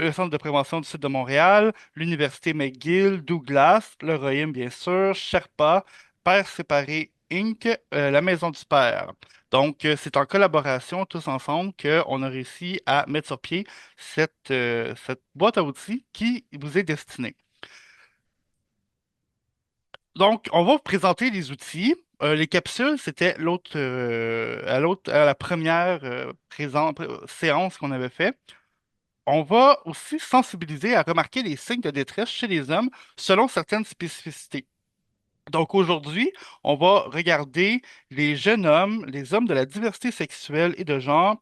le Centre de prévention du Sud de Montréal, l'Université McGill, Douglas, le Royaume, bien sûr, Sherpa, Pères séparés Inc., la Maison du Père. Donc, c'est en collaboration, tous ensemble, qu'on a réussi à mettre sur pied cette boîte à outils qui vous est destinée. Donc, on va vous présenter les outils. Les capsules, c'était à la première séance qu'on avait fait. On va aussi sensibiliser à remarquer les signes de détresse chez les hommes selon certaines spécificités. Donc aujourd'hui, on va regarder les jeunes hommes, les hommes de la diversité sexuelle et de genre,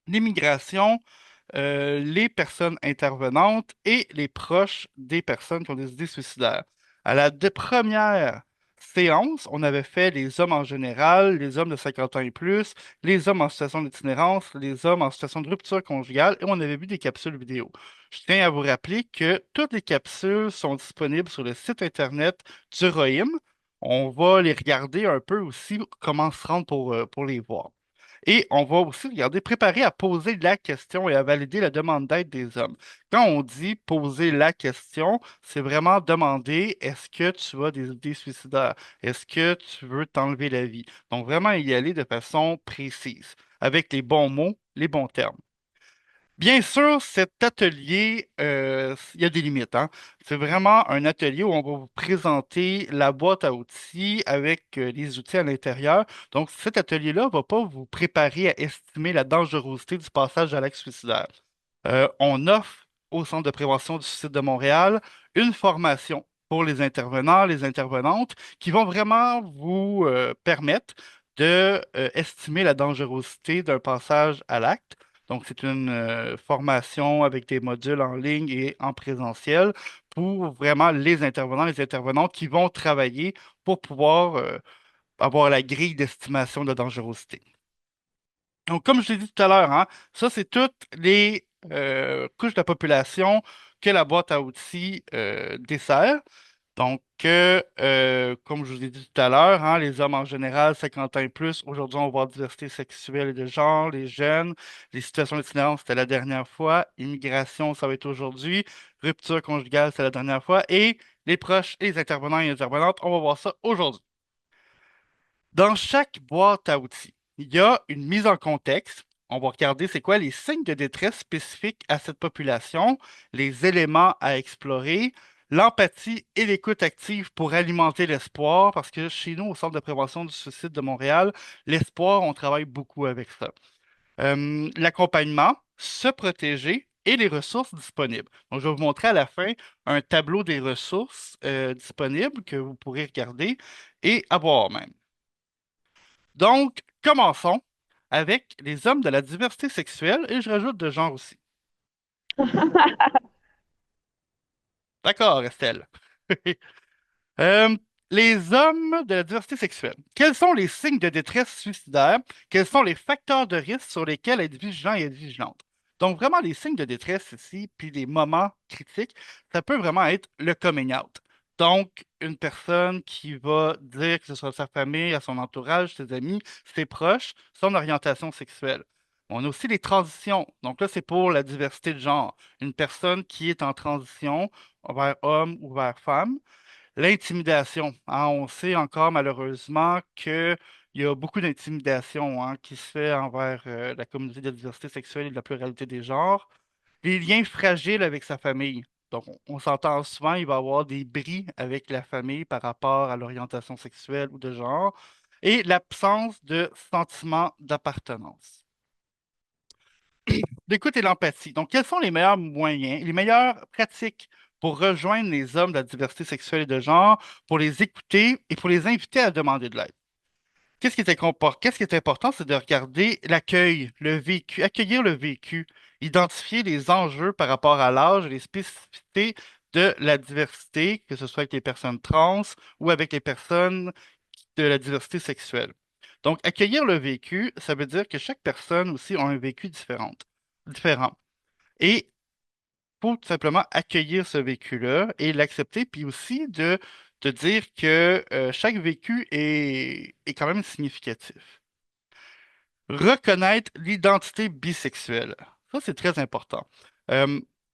l'immigration, les personnes intervenantes et les proches des personnes qui ont des idées suicidaires. À la première séance, on avait fait les hommes en général, les hommes de 50 ans et plus, les hommes en situation d'itinérance, les hommes en situation de rupture conjugale et on avait vu des capsules vidéo. Je tiens à vous rappeler que toutes les capsules sont disponibles sur le site internet du ROIM. On va les regarder un peu aussi, comment se rendre pour les voir. Et on va aussi regarder, préparer à poser la question et à valider la demande d'aide des hommes. Quand on dit poser la question, c'est vraiment demander est-ce que tu as des idées suicidaires? Est-ce que tu veux t'enlever la vie? Donc vraiment y aller de façon précise, avec les bons mots, les bons termes. Bien sûr, cet atelier, il y a des limites, hein. C'est vraiment un atelier où on va vous présenter la boîte à outils avec les outils à l'intérieur. Donc, cet atelier-là ne va pas vous préparer à estimer la dangerosité du passage à l'acte suicidaire. On offre au Centre de prévention du suicide de Montréal une formation pour les intervenants, les intervenantes, qui vont vraiment vous permettre de estimer la dangerosité d'un passage à l'acte. Donc, c'est une formation avec des modules en ligne et en présentiel pour vraiment les intervenants, les intervenantes qui vont travailler pour pouvoir avoir la grille d'estimation de dangerosité. Donc, comme je l'ai dit tout à l'heure, hein, ça, c'est toutes les couches de la population que la boîte à outils dessert. Donc, comme je vous ai dit tout à l'heure, hein, les hommes en général, 50 ans et plus, aujourd'hui, on va voir diversité sexuelle et de genre, les jeunes, les situations d'itinérance, c'était la dernière fois, immigration, ça va être aujourd'hui, rupture conjugale, c'est la dernière fois, et les proches et les intervenants et les intervenantes, on va voir ça aujourd'hui. Dans chaque boîte à outils, il y a une mise en contexte. On va regarder c'est quoi les signes de détresse spécifiques à cette population, les éléments à explorer, l'empathie et l'écoute active pour alimenter l'espoir, parce que chez nous, au Centre de prévention du suicide de Montréal, l'espoir, on travaille beaucoup avec ça. L'accompagnement, se protéger et les ressources disponibles. Donc, je vais vous montrer à la fin un tableau des ressources disponibles que vous pourrez regarder et avoir même. Donc, commençons avec les hommes de la diversité sexuelle et je rajoute de genre aussi. D'accord, Estelle. Euh, les hommes de la diversité sexuelle. Quels sont les signes de détresse suicidaire? Quels sont les facteurs de risque sur lesquels être vigilant et être vigilante? Donc, vraiment, les signes de détresse ici, puis les moments critiques, ça peut vraiment être le coming out. Donc, une personne qui va dire que ce soit à sa famille, à son entourage, ses amis, ses proches, son orientation sexuelle. On a aussi les transitions. Donc là, c'est pour la diversité de genre. Une personne qui est en transition vers homme ou vers femme. L'intimidation, hein, on sait encore malheureusement qu'il y a beaucoup d'intimidation hein, qui se fait envers la communauté de la diversité sexuelle et de la pluralité des genres. Les liens fragiles avec sa famille. Donc, on s'entend souvent, il va y avoir des bris avec la famille par rapport à l'orientation sexuelle ou de genre. Et l'absence de sentiment d'appartenance. L'écoute et l'empathie. Donc, quels sont les meilleurs moyens, les meilleures pratiques pour rejoindre les hommes de la diversité sexuelle et de genre, pour les écouter et pour les inviter à demander de l'aide? Qu'est-ce qui est important, c'est de regarder l'accueil, le vécu, accueillir le vécu, identifier les enjeux par rapport à l'âge et les spécificités de la diversité, que ce soit avec les personnes trans ou avec les personnes de la diversité sexuelle. Donc, accueillir le vécu, ça veut dire que chaque personne aussi a un vécu différent. Et faut tout simplement accueillir ce vécu-là et l'accepter, puis aussi de dire que chaque vécu est quand même significatif. Reconnaître l'identité bisexuelle. Ça, c'est très important.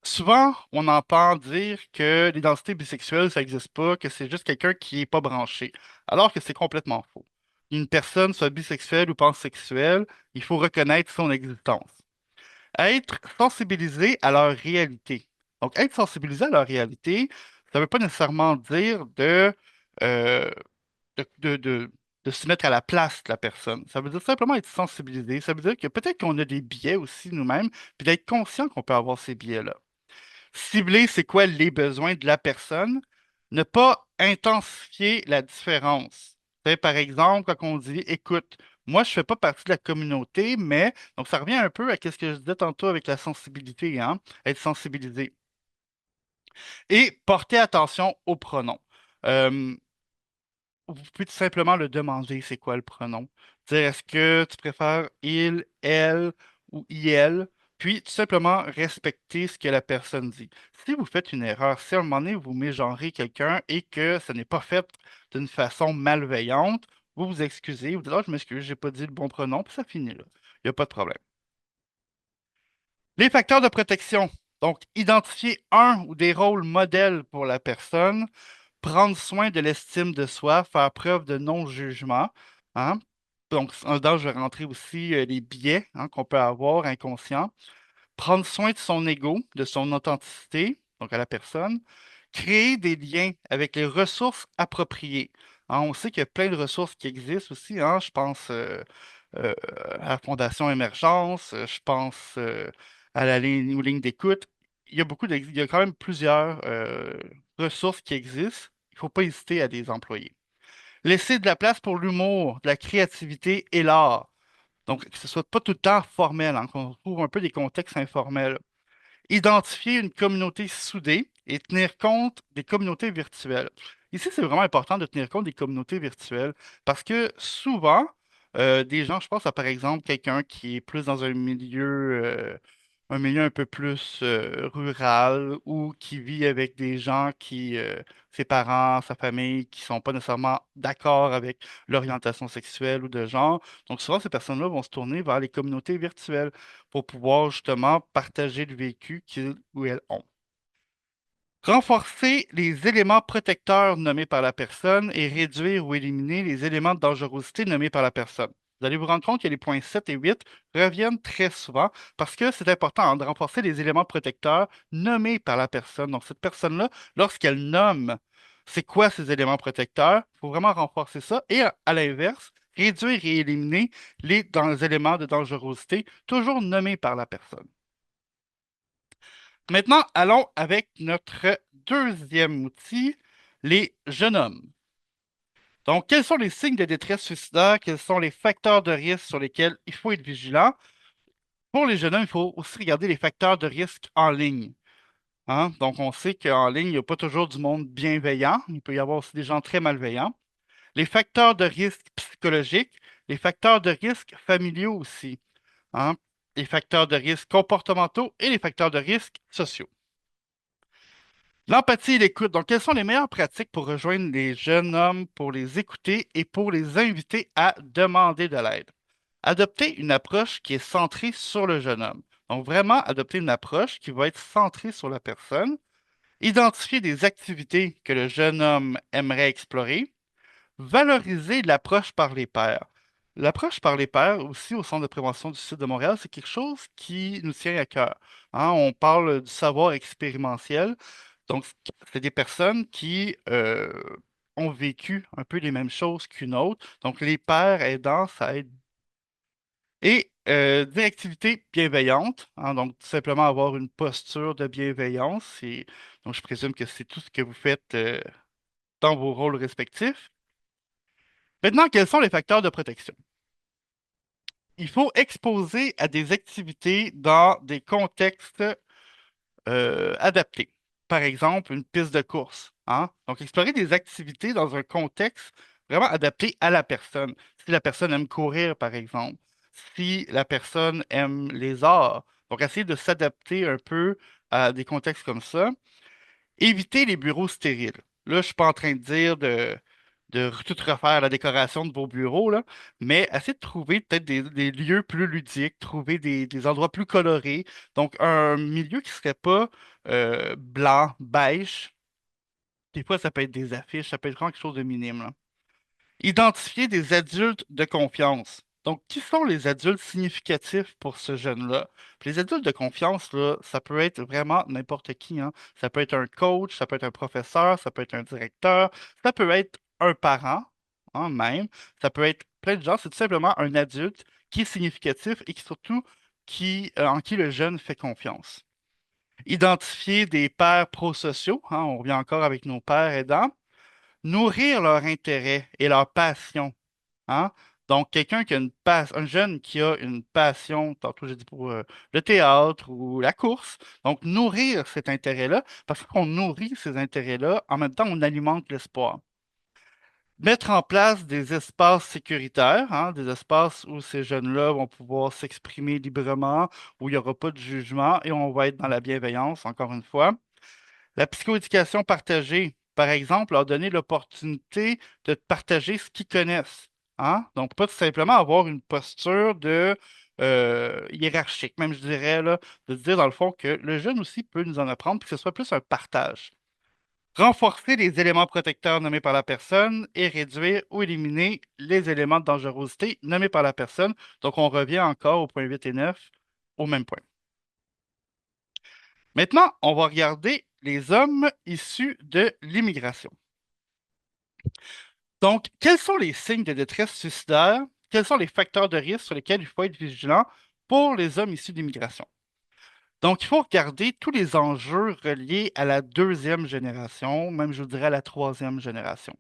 Souvent, on entend dire que l'identité bisexuelle, ça n'existe pas, que c'est juste quelqu'un qui est pas branché, alors que c'est complètement faux. Une personne, soit bisexuelle ou pansexuelle, il faut reconnaître son existence. Être sensibilisé à leur réalité. Donc, être sensibilisé à leur réalité, ça ne veut pas nécessairement dire euh, de, de, de se mettre à la place de la personne. Ça veut dire simplement être sensibilisé. Ça veut dire que peut-être qu'on a des biais aussi nous-mêmes, puis d'être conscient qu'on peut avoir ces biais-là. Cibler, c'est quoi les besoins de la personne. Ne pas intensifier la différence. Par exemple, quand on dit, écoute, moi, je fais pas partie de la communauté, mais, donc ça revient un peu à ce que je disais tantôt avec la sensibilité, hein, être sensibilisé. Et porter attention aux pronoms. Euh, vous pouvez tout simplement le demander, c'est quoi le pronom. Dire, est-ce que tu préfères il, elle ou il, puis tout simplement respecter ce que la personne dit. Si vous faites une erreur, si à un moment donné vous mégenrez quelqu'un et que ce n'est pas fait d'une façon malveillante, vous vous excusez, vous dites, ah, je m'excuse, j'ai pas dit le bon pronom, puis ça finit là. Il n'y a pas de problème. Les facteurs de protection. Donc, identifier un ou des rôles modèles pour la personne, prendre soin de l'estime de soi, faire preuve de non-jugement, hein. Donc, dedans, je vais rentrer aussi les biais hein, qu'on peut avoir inconscients. Prendre soin de son ego, de son authenticité, donc à la personne. Créer des liens avec les ressources appropriées. Hein, on sait qu'il y a plein de ressources qui existent aussi. Hein, je pense euh, à la Fondation Émergence, je pense à la ligne ou ligne d'écoute. Il y a quand même plusieurs ressources qui existent. Il ne faut pas hésiter à les employer. Laisser de la place pour l'humour, de la créativité et l'art. Donc, que ce soit pas tout le temps formel, hein, qu'on trouve un peu des contextes informels. Identifier une communauté soudée et tenir compte des communautés virtuelles. Ici, c'est vraiment important de tenir compte des communautés virtuelles parce que souvent, des gens, je pense à par exemple quelqu'un qui est plus dans un milieu un peu plus rural ou qui vit avec des gens ses parents, sa famille, qui sont pas nécessairement d'accord avec l'orientation sexuelle ou de genre. Donc souvent, ces personnes-là vont se tourner vers les communautés virtuelles pour pouvoir justement partager le vécu qu'ils ou elles ont. Renforcer les éléments protecteurs nommés par la personne et réduire ou éliminer les éléments de dangerosité nommés par la personne. Vous allez vous rendre compte que les points 7 et 8 reviennent très souvent parce que c'est important hein, de renforcer les éléments protecteurs nommés par la personne. Donc, cette personne-là, lorsqu'elle nomme c'est quoi ces éléments protecteurs, il faut vraiment renforcer ça. Et à l'inverse, réduire et éliminer les éléments de dangerosité toujours nommés par la personne. Maintenant, allons avec notre deuxième outil, les jeunes hommes. Donc, quels sont les signes de détresse suicidaire? Quels sont les facteurs de risque sur lesquels il faut être vigilant? Pour les jeunes hommes, il faut aussi regarder les facteurs de risque en ligne. Hein. Donc, on sait qu'en ligne, il n'y a pas toujours du monde bienveillant. Il peut y avoir aussi des gens très malveillants. Les facteurs de risque psychologiques, les facteurs de risque familiaux aussi. Hein. Les facteurs de risque comportementaux et les facteurs de risque sociaux. L'empathie et l'écoute. Donc, quelles sont les meilleures pratiques pour rejoindre les jeunes hommes, pour les écouter et pour les inviter à demander de l'aide? Adopter une approche qui est centrée sur le jeune homme. Donc, vraiment adopter une approche qui va être centrée sur la personne. Identifier des activités que le jeune homme aimerait explorer. Valoriser l'approche par les pairs. L'approche par les pairs, aussi au Centre de prévention du Suicide de Montréal, c'est quelque chose qui nous tient à cœur. Hein, on parle du savoir expérientiel. Donc, c'est des personnes qui ont vécu un peu les mêmes choses qu'une autre. Donc, les pairs aidants, ça aide. Et des activités bienveillantes, hein, donc tout simplement avoir une posture de bienveillance. Et, donc, je présume que c'est tout ce que vous faites dans vos rôles respectifs. Maintenant, quels sont les facteurs de protection? Il faut exposer à des activités dans des contextes adaptés. Par exemple, une piste de course. Hein? Donc, explorer des activités dans un contexte vraiment adapté à la personne. Si la personne aime courir, par exemple, si la personne aime les arts. Donc, essayer de s'adapter un peu à des contextes comme ça. Éviter les bureaux stériles. Là, je ne suis pas en train de dire de tout refaire la décoration de vos bureaux, là, mais essayer de trouver peut-être des lieux plus ludiques, trouver des endroits plus colorés. Donc, un milieu qui ne serait pas blanc, beige. Des fois, ça peut être des affiches, ça peut être vraiment quelque chose de minime, là. Identifier des adultes de confiance. Donc, qui sont les adultes significatifs pour ce jeune-là? Puis les adultes de confiance, là, ça peut être vraiment n'importe qui, hein. Ça peut être un coach, ça peut être un professeur, ça peut être un directeur, ça peut être un parent, hein, même. Ça peut être plein de gens. C'est tout simplement un adulte qui est significatif et qui surtout en qui le jeune fait confiance. Identifier des pairs prosociaux, hein, on revient encore avec nos pères aidants. Nourrir leur intérêt et leur passion, hein. Donc, quelqu'un qui a un jeune qui a une passion, tantôt j'ai dit pour le théâtre ou la course, donc nourrir cet intérêt-là, parce qu'on nourrit ces intérêts-là, en même temps, on alimente l'espoir. Mettre en place des espaces sécuritaires, hein, des espaces où ces jeunes-là vont pouvoir s'exprimer librement, où il n'y aura pas de jugement et on va être dans la bienveillance, encore une fois. La psychoéducation partagée, par exemple, leur donner l'opportunité de partager ce qu'ils connaissent, hein? Donc, pas tout simplement avoir une posture de hiérarchique, même je dirais, là, de se dire dans le fond que le jeune aussi peut nous en apprendre, puis que ce soit plus un partage. Renforcer les éléments protecteurs nommés par la personne et réduire ou éliminer les éléments de dangerosité nommés par la personne. Donc, on revient encore au point 8 et 9, au même point. Maintenant, on va regarder les hommes issus de l'immigration. Donc, quels sont les signes de détresse suicidaire? Quels sont les facteurs de risque sur lesquels il faut être vigilant pour les hommes issus d'immigration? Donc, il faut regarder tous les enjeux reliés à la deuxième génération, même je vous dirais à la troisième génération.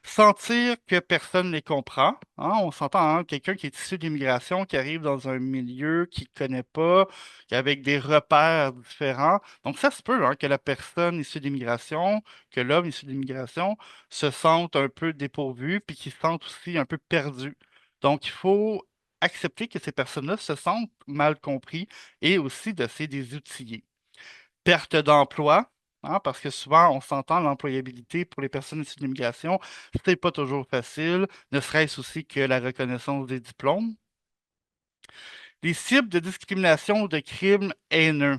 Sentir que personne ne les comprend, hein, on s'entend, hein, quelqu'un qui est issu d'immigration, qui arrive dans un milieu qu'il ne connaît pas, avec des repères différents. Donc, ça se peut, hein, que la personne issue d'immigration, que l'homme issu d'immigration se sente un peu dépourvu, puis qu'il se sente aussi un peu perdu. Donc, il faut accepter que ces personnes-là se sentent mal compris et aussi d'essayer de les outiller. Perte d'emploi, hein, parce que souvent, on s'entend, l'employabilité pour les personnes issues de l'immigration, c'est pas toujours facile, ne serait-ce aussi que la reconnaissance des diplômes. Les cibles de discrimination ou de crimes haineux.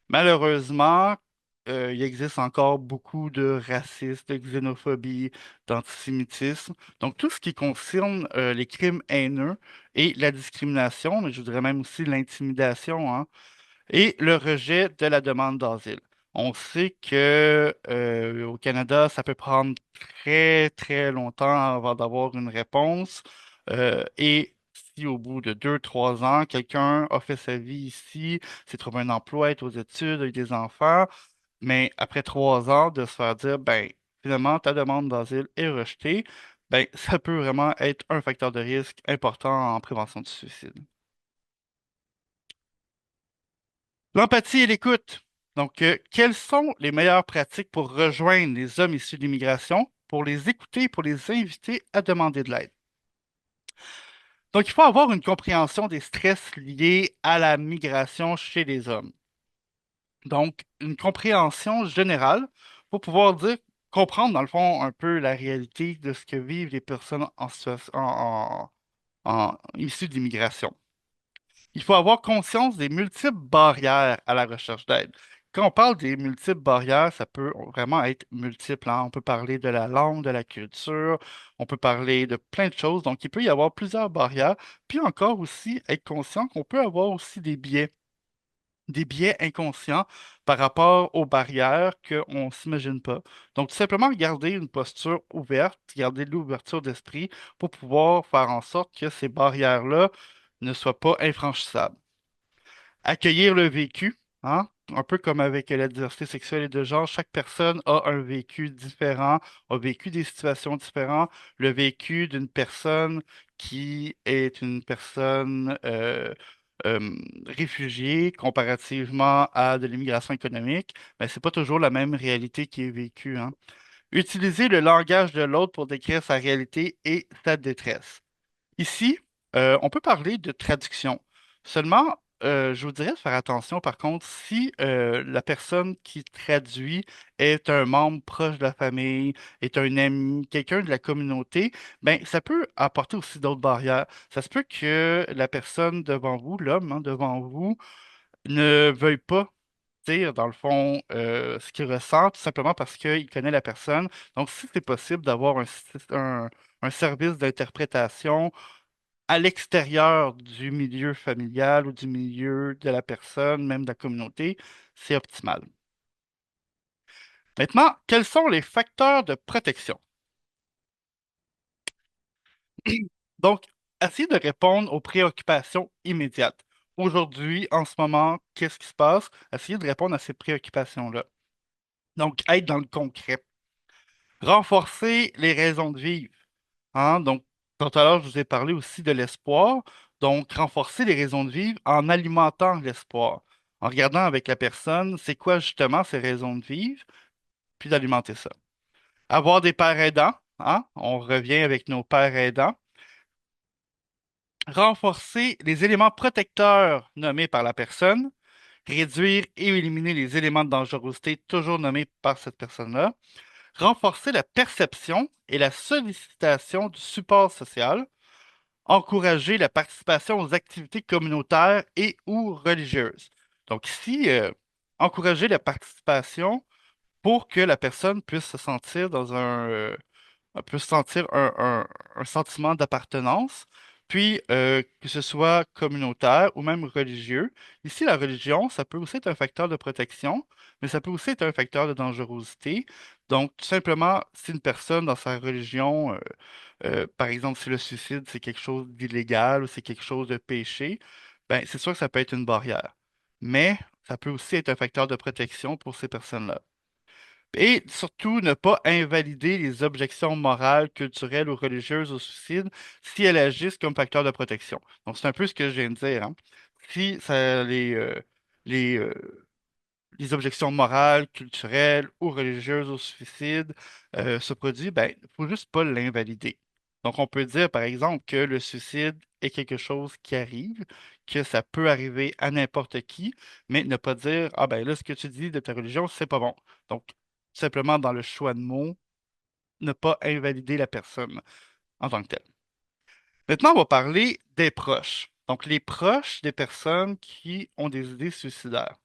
Malheureusement, il existe encore beaucoup de racisme, de xénophobie, d'antisémitisme. Donc, tout ce qui concerne les crimes haineux et la discrimination, mais je voudrais même aussi l'intimidation, hein, et le rejet de la demande d'asile. On sait que au Canada, ça peut prendre très très longtemps avant d'avoir une réponse. Et si au bout de 2, 3 ans, quelqu'un a fait sa vie ici, s'est trouvé un emploi, est aux études, a eu des enfants, mais après 3 ans, de se faire dire, ben finalement, ta demande d'asile est rejetée, ben ça peut vraiment être un facteur de risque important en prévention du suicide. L'empathie et l'écoute. Donc, quelles sont les meilleures pratiques pour rejoindre les hommes issus de l'immigration, pour les écouter, pour les inviter à demander de l'aide? Donc, il faut avoir une compréhension des stress liés à la migration chez les hommes. Donc, une compréhension générale pour pouvoir dire, comprendre dans le fond un peu la réalité de ce que vivent les personnes en situation, issues d'immigration. Il faut avoir conscience des multiples barrières à la recherche d'aide. Quand on parle des multiples barrières, ça peut vraiment être multiple, hein. On peut parler de la langue, de la culture, on peut parler de plein de choses. Donc, il peut y avoir plusieurs barrières. Puis encore aussi, être conscient qu'on peut avoir aussi des biais inconscients par rapport aux barrières qu'on ne s'imagine pas. Donc, tout simplement garder une posture ouverte, garder de l'ouverture d'esprit pour pouvoir faire en sorte que ces barrières-là ne soient pas infranchissables. Accueillir le vécu, hein? Un peu comme avec la diversité sexuelle et de genre, chaque personne a un vécu différent, a vécu des situations différentes. Le vécu d'une personne qui est une personne euh, réfugiée comparativement à de l'immigration économique, ben, c'est pas toujours la même réalité qui est vécue, hein. Utiliser le langage de l'autre pour décrire sa réalité et sa détresse. Ici, on peut parler de traduction. Seulement, je vous dirais de faire attention, par contre, si la personne qui traduit est un membre proche de la famille, est un ami, quelqu'un de la communauté, ben, ça peut apporter aussi d'autres barrières. Ça se peut que la personne devant vous, l'homme, hein, devant vous, ne veuille pas dire, dans le fond, ce qu'il ressent, tout simplement parce qu'il connaît la personne. Donc, si c'est possible d'avoir un service d'interprétation à l'extérieur du milieu familial ou du milieu de la personne, même de la communauté, c'est optimal. Maintenant, quels sont les facteurs de protection? Donc, essayez de répondre aux préoccupations immédiates. Aujourd'hui, en ce moment, qu'est-ce qui se passe? Essayez de répondre à ces préoccupations-là. Donc, être dans le concret. Renforcer les raisons de vivre. Hein? Donc, tout à l'heure, je vous ai parlé aussi de l'espoir. Donc, renforcer les raisons de vivre en alimentant l'espoir. En regardant avec la personne, c'est quoi justement ces raisons de vivre, puis d'alimenter ça. Avoir des pères aidants. Hein? On revient avec nos pères aidants. Renforcer les éléments protecteurs nommés par la personne. Réduire et éliminer les éléments de dangerosité toujours nommés par cette personne-là. Renforcer la perception et la sollicitation du support social, encourager la participation aux activités communautaires et ou religieuses. Donc ici, encourager la participation pour que la personne puisse se sentir dans puisse sentir un sentiment d'appartenance, puis que ce soit communautaire ou même religieux. Ici, la religion, ça peut aussi être un facteur de protection, mais ça peut aussi être un facteur de dangerosité. Donc, tout simplement, si une personne dans sa religion, par exemple, si le suicide, c'est quelque chose d'illégal ou c'est quelque chose de péché, ben, c'est sûr que ça peut être une barrière. Mais ça peut aussi être un facteur de protection pour ces personnes-là. Et surtout, ne pas invalider les objections morales, culturelles ou religieuses au suicide si elles agissent comme facteur de protection. Donc, c'est un peu ce que je viens de dire, hein. Si ça, les, les objections morales, culturelles ou religieuses au suicide se produisent, ben, il faut juste pas l'invalider. Donc, on peut dire, par exemple, que le suicide est quelque chose qui arrive, que ça peut arriver à n'importe qui, mais ne pas dire, ah ben là, ce que tu dis de ta religion, c'est pas bon. Donc, simplement dans le choix de mots, ne pas invalider la personne en tant que telle. Maintenant, on va parler des proches. Donc, les proches des personnes qui ont des idées suicidaires.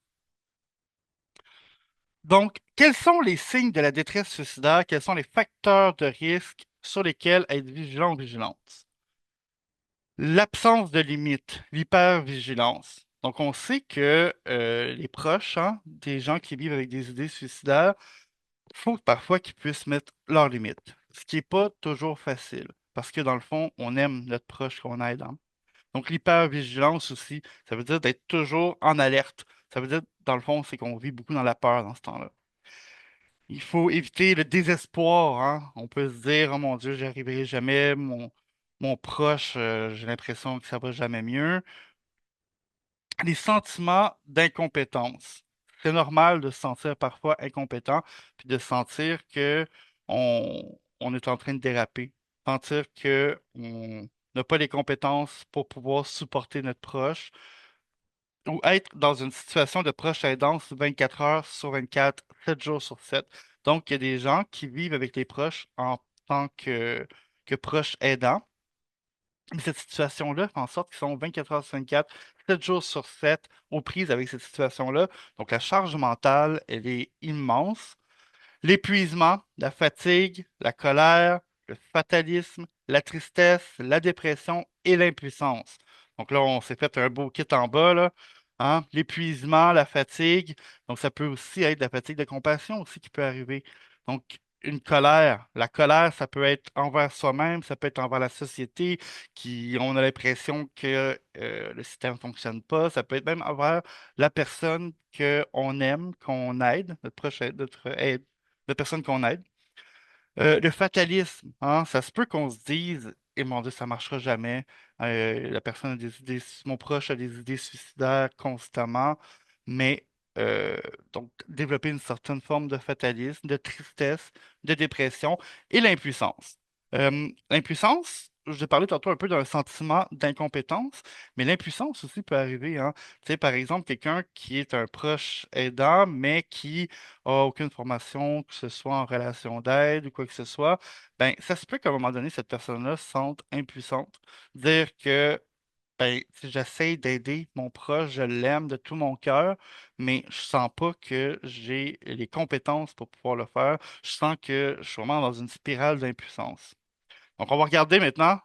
Donc, quels sont les signes de la détresse suicidaire? Quels sont les facteurs de risque sur lesquels être vigilant ou vigilante? L'absence de limite, l'hypervigilance. Donc, on sait que les proches, hein, des gens qui vivent avec des idées suicidaires, il faut parfois qu'ils puissent mettre leurs limites, ce qui n'est pas toujours facile, parce que dans le fond, on aime notre proche qu'on aide, hein. Donc, l'hypervigilance aussi, ça veut dire d'être toujours en alerte. Ça veut dire, dans le fond, c'est qu'on vit beaucoup dans la peur dans ce temps-là. Il faut éviter le désespoir, hein. On peut se dire, oh mon Dieu, j'y arriverai jamais, mon proche, j'ai l'impression que ça va jamais mieux. Les sentiments d'incompétence. C'est normal de se sentir parfois incompétent, puis de sentir que on est en train de déraper, sentir que on n'a pas les compétences pour pouvoir supporter notre proche, ou être dans une situation de proche aidance 24 heures sur 24, 7 jours sur 7. Donc, il y a des gens qui vivent avec les proches en tant que proches aidants. Mais cette situation-là fait en sorte qu'ils sont 24 heures sur 24, 7 jours sur 7 aux prises avec cette situation-là. Donc, la charge mentale, elle est immense. L'épuisement, la fatigue, la colère, le fatalisme, la tristesse, la dépression et l'impuissance. Donc là, on s'est fait un beau kit en bas, là. Hein? L'épuisement, la fatigue. Donc, ça peut aussi être la fatigue de compassion aussi qui peut arriver. Donc, une colère. La colère, ça peut être envers soi-même, ça peut être envers la société, qui on a l'impression que le système ne fonctionne pas. Ça peut être même envers la personne qu'on aime, qu'on aide, notre proche aide, notre aide de personnes qu'on aide. Le fatalisme, hein, ça se peut qu'on se dise, et mon Dieu, ça marchera jamais. La personne a des idées, mon proche a des idées suicidaires constamment, mais donc développer une certaine forme de fatalisme, de tristesse, de dépression et l'impuissance. L'impuissance, je vous ai parlé tantôt un peu d'un sentiment d'incompétence, mais l'impuissance aussi peut arriver, hein. Tu sais, par exemple, quelqu'un qui est un proche aidant, mais qui a aucune formation, que ce soit en relation d'aide ou quoi que ce soit, ben, ça se peut qu'à un moment donné, cette personne-là se sente impuissante. Dire que ben, si j'essaie d'aider mon proche, je l'aime de tout mon cœur, mais je sens pas que j'ai les compétences pour pouvoir le faire. Je sens que je suis vraiment dans une spirale d'impuissance. Donc, on va regarder maintenant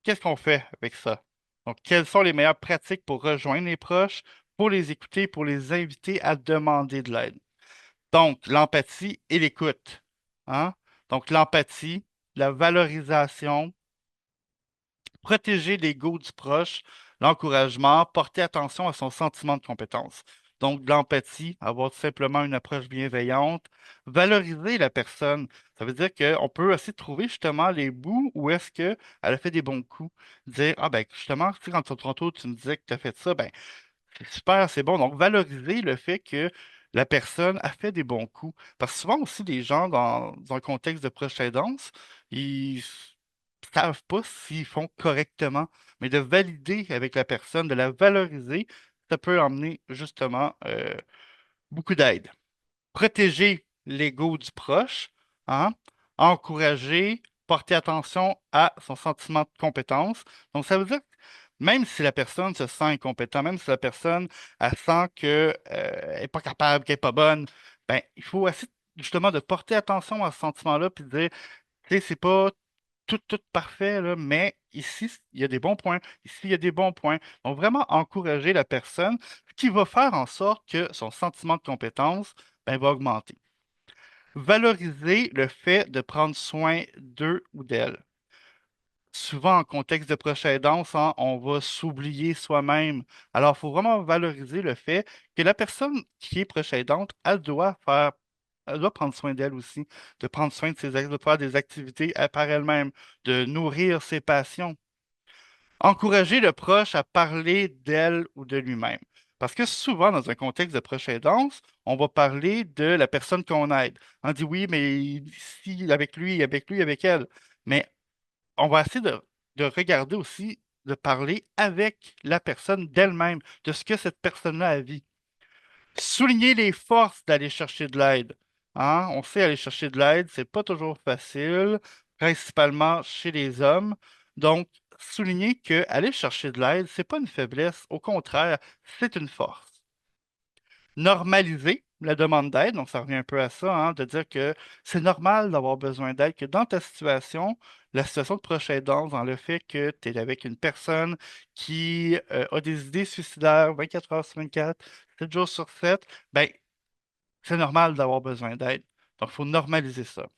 qu'est-ce qu'on fait avec ça. Donc, quelles sont les meilleures pratiques pour rejoindre les proches, pour les écouter, pour les inviter à demander de l'aide. Donc, l'empathie et l'écoute. Hein? Donc, l'empathie, la valorisation, protéger l'ego du proche, l'encouragement, porter attention à son sentiment de compétence. Donc, de l'empathie, avoir tout simplement une approche bienveillante, valoriser la personne. Ça veut dire qu'on peut aussi trouver justement les bouts où est-ce qu'elle a fait des bons coups. Dire, ah ben justement, tu sais, quand tantôt tu me disais que tu as fait ça, ben c'est super, c'est bon. Donc, valoriser le fait que la personne a fait des bons coups. Parce que souvent aussi, les gens, dans un contexte de proche aidance, ils savent pas s'ils font correctement. Mais de valider avec la personne, de la valoriser, ça peut emmener justement beaucoup d'aide. Protéger l'ego du proche, hein? Encourager, porter attention à son sentiment de compétence. Donc, ça veut dire que même si la personne se sent incompétente, même si la personne elle sent qu'elle n'est pas capable, qu'elle n'est pas bonne, ben, il faut essayer justement de porter attention à ce sentiment-là puis de dire, tu sais, c'est pas tout parfait, là, mais ici, il y a des bons points. Ici, il y a des bons points. Donc, vraiment encourager la personne, ce qui va faire en sorte que son sentiment de compétence, ben, va augmenter. Valoriser le fait de prendre soin d'eux ou d'elle. Souvent, en contexte de proche aidance, hein, on va s'oublier soi-même. Alors, il faut vraiment valoriser le fait que la personne qui est proche aidante, elle doit prendre soin d'elle aussi, de prendre soin de de faire des activités par elle-même, de nourrir ses passions. Encourager le proche à parler d'elle ou de lui-même. Parce que souvent, dans un contexte de proche aidance, on va parler de la personne qu'on aide. On dit oui, mais si avec lui, avec lui, avec elle. Mais on va essayer de regarder aussi, de parler avec la personne d'elle-même, de ce que cette personne-là a vécu. Souligner les forces d'aller chercher de l'aide. Hein? On sait aller chercher de l'aide, c'est pas toujours facile, principalement chez les hommes. Donc, souligner que aller chercher de l'aide, c'est pas une faiblesse, au contraire, c'est une force. Normaliser la demande d'aide, donc ça revient un peu à ça, hein, de dire que c'est normal d'avoir besoin d'aide, que dans ta situation, la situation de proche aidance, dans le fait que tu es avec une personne qui a des idées suicidaires 24 heures sur 24, 7 jours sur 7, ben, c'est normal d'avoir besoin d'aide. Donc, il faut normaliser ça.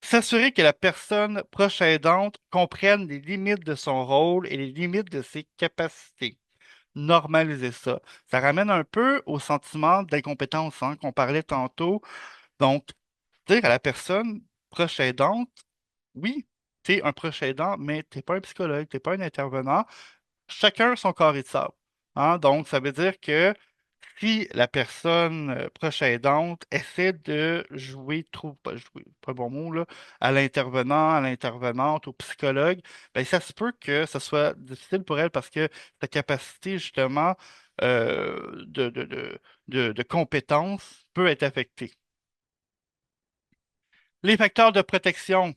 S'assurer que la personne proche aidante comprenne les limites de son rôle et les limites de ses capacités. Normaliser ça. Ça ramène un peu au sentiment d'incompétence, hein, qu'on parlait tantôt. Donc, dire à la personne proche aidante, oui, tu es un proche aidant, mais tu n'es pas un psychologue, tu n'es pas un intervenant. Chacun son carré de sable. Hein. Donc, ça veut dire que si la personne proche aidante essaie de jouer, trop, pas jouer, pas un bon mot, là, à l'intervenant, à l'intervenante, au psychologue, ben, ça se peut que ce soit difficile pour elle parce que sa capacité, justement, de compétence peut être affectée. Les facteurs de protection.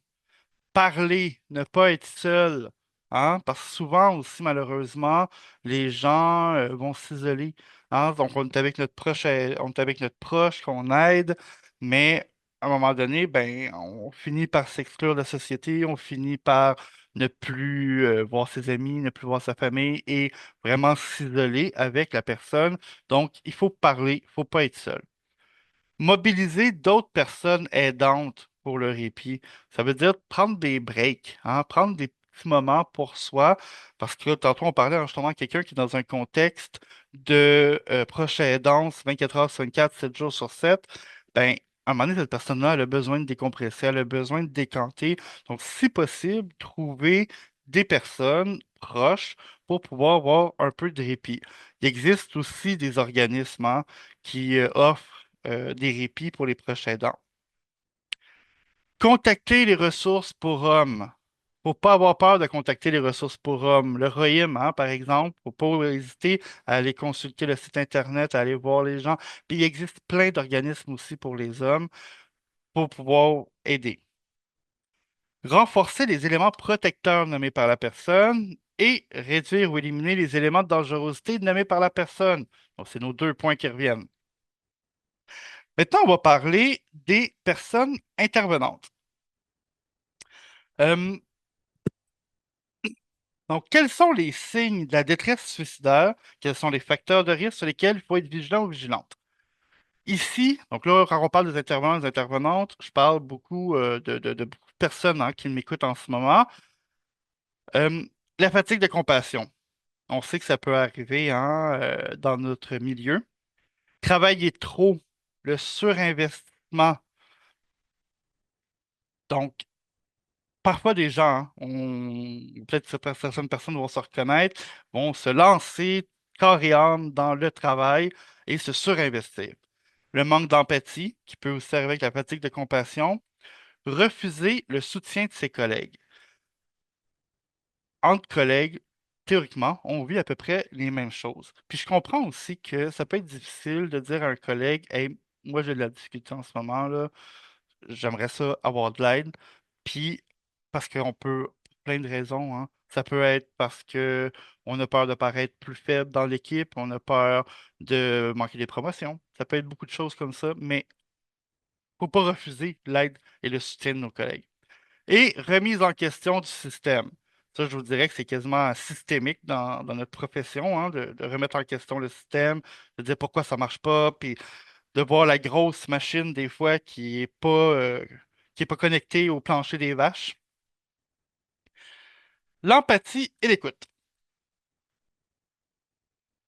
Parler, ne pas être seul, hein, parce que souvent aussi, malheureusement, les gens vont s'isoler, hein, donc on est avec notre proche qu'on aide, mais à un moment donné, ben, on finit par s'exclure de la société, on finit par ne plus voir ses amis, ne plus voir sa famille et vraiment s'isoler avec la personne. Donc, il faut parler, il faut pas être seul. Mobiliser d'autres personnes aidantes pour le répit. Ça veut dire prendre des breaks, hein, prendre des petits moments pour soi, parce que tantôt on parlait justement de quelqu'un qui est dans un contexte de proche aidance 24 heures sur 24, 7 jours sur 7. Ben, à un moment donné, cette personne-là, elle a besoin de décompresser, elle a besoin de décanter. Donc, si possible, trouver des personnes proches pour pouvoir avoir un peu de répit. Il existe aussi des organismes, hein, qui offrent des répits pour les proches aidants. Contacter les ressources pour hommes. Faut pas avoir peur de contacter les ressources pour hommes. Le ROIM, hein, par exemple, faut pas hésiter à aller consulter le site Internet, à aller voir les gens. Puis il existe plein d'organismes aussi pour les hommes pour pouvoir aider. Renforcer les éléments protecteurs nommés par la personne. et réduire ou éliminer les éléments de dangerosité nommés par la personne. Donc, c'est nos deux points qui reviennent. Maintenant, on va parler des personnes intervenantes. Euh, donc, quels sont les signes de la détresse suicidaire? Quels sont les facteurs de risque sur lesquels il faut être vigilant ou vigilante? Ici, donc là, quand on parle des intervenants, des intervenantes, je parle beaucoup de beaucoup de personnes hein, qui m'écoutent en ce moment. Euh, la fatigue de compassion. On sait que ça peut arriver hein, dans notre milieu. Travailler trop, le surinvestissement. Donc, parfois des gens, hein, peut-être que certaines personnes vont se reconnaître, vont se lancer corps et âme dans le travail et se surinvestir. Le manque d'empathie, qui peut aussi arriver avec la fatigue de compassion. Refuser le soutien de ses collègues. Entre collègues, théoriquement, on vit à peu près les mêmes choses. Puis je comprends aussi que ça peut être difficile de dire à un collègue, Hey, moi j'ai de la difficulté en ce moment, là, j'aimerais ça avoir de l'aide. Puis parce qu'on peut, pour plein de raisons, hein, ça peut être parce que on a peur de paraître plus faible dans l'équipe, on a peur de manquer des promotions. Ça peut être beaucoup de choses comme ça, mais faut pas refuser l'aide et le soutien de nos collègues. Et remise en question du système. Ça, je vous dirais que c'est quasiment systémique dans notre profession, hein, de remettre en question le système, de dire pourquoi ça marche pas, puis de voir la grosse machine des fois qui est pas connectée au plancher des vaches. L'empathie et l'écoute.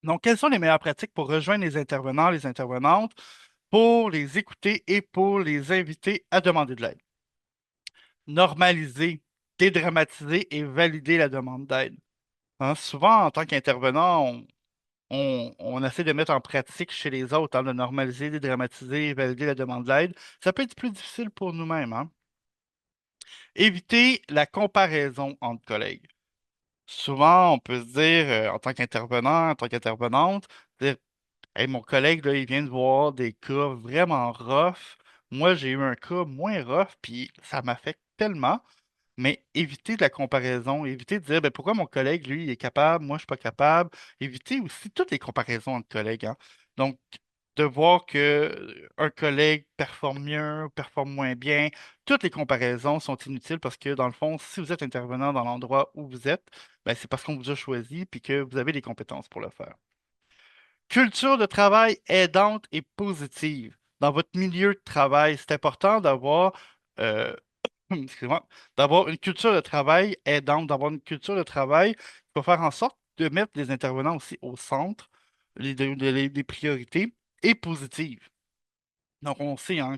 Donc, quelles sont les meilleures pratiques pour rejoindre les intervenants, les intervenantes, pour les écouter et pour les inviter à demander de l'aide? Normaliser, dédramatiser et valider la demande d'aide. Hein, souvent, en tant qu'intervenant, on essaie de mettre en pratique chez les autres, hein, de normaliser, dédramatiser, valider la demande d'aide. Ça peut être plus difficile pour nous-mêmes, hein. Éviter la comparaison entre collègues. Souvent, on peut se dire, en tant qu'intervenant, en tant qu'intervenante, dire, Hey, mon collègue, là, il vient de voir des cas vraiment rough. Moi, j'ai eu un cas moins rough, puis ça m'affecte tellement. Mais éviter de la comparaison, éviter de dire ben, pourquoi mon collègue, lui, il est capable, moi, je suis pas capable. Éviter aussi toutes les comparaisons entre collègues, hein. Donc, de voir que un collègue performe mieux, performe moins bien, toutes les comparaisons sont inutiles parce que, dans le fond, si vous êtes intervenant dans l'endroit où vous êtes, ben, c'est parce qu'on vous a choisi puis que vous avez les compétences pour le faire. Culture de travail aidante et positive. Dans votre milieu de travail, c'est important d'avoir euh, excuse-moi, d'avoir une culture de travail aidante, d'avoir une culture de travail qui va faire en sorte de mettre les intervenants aussi au centre des priorités et positives. Donc, on sait hein,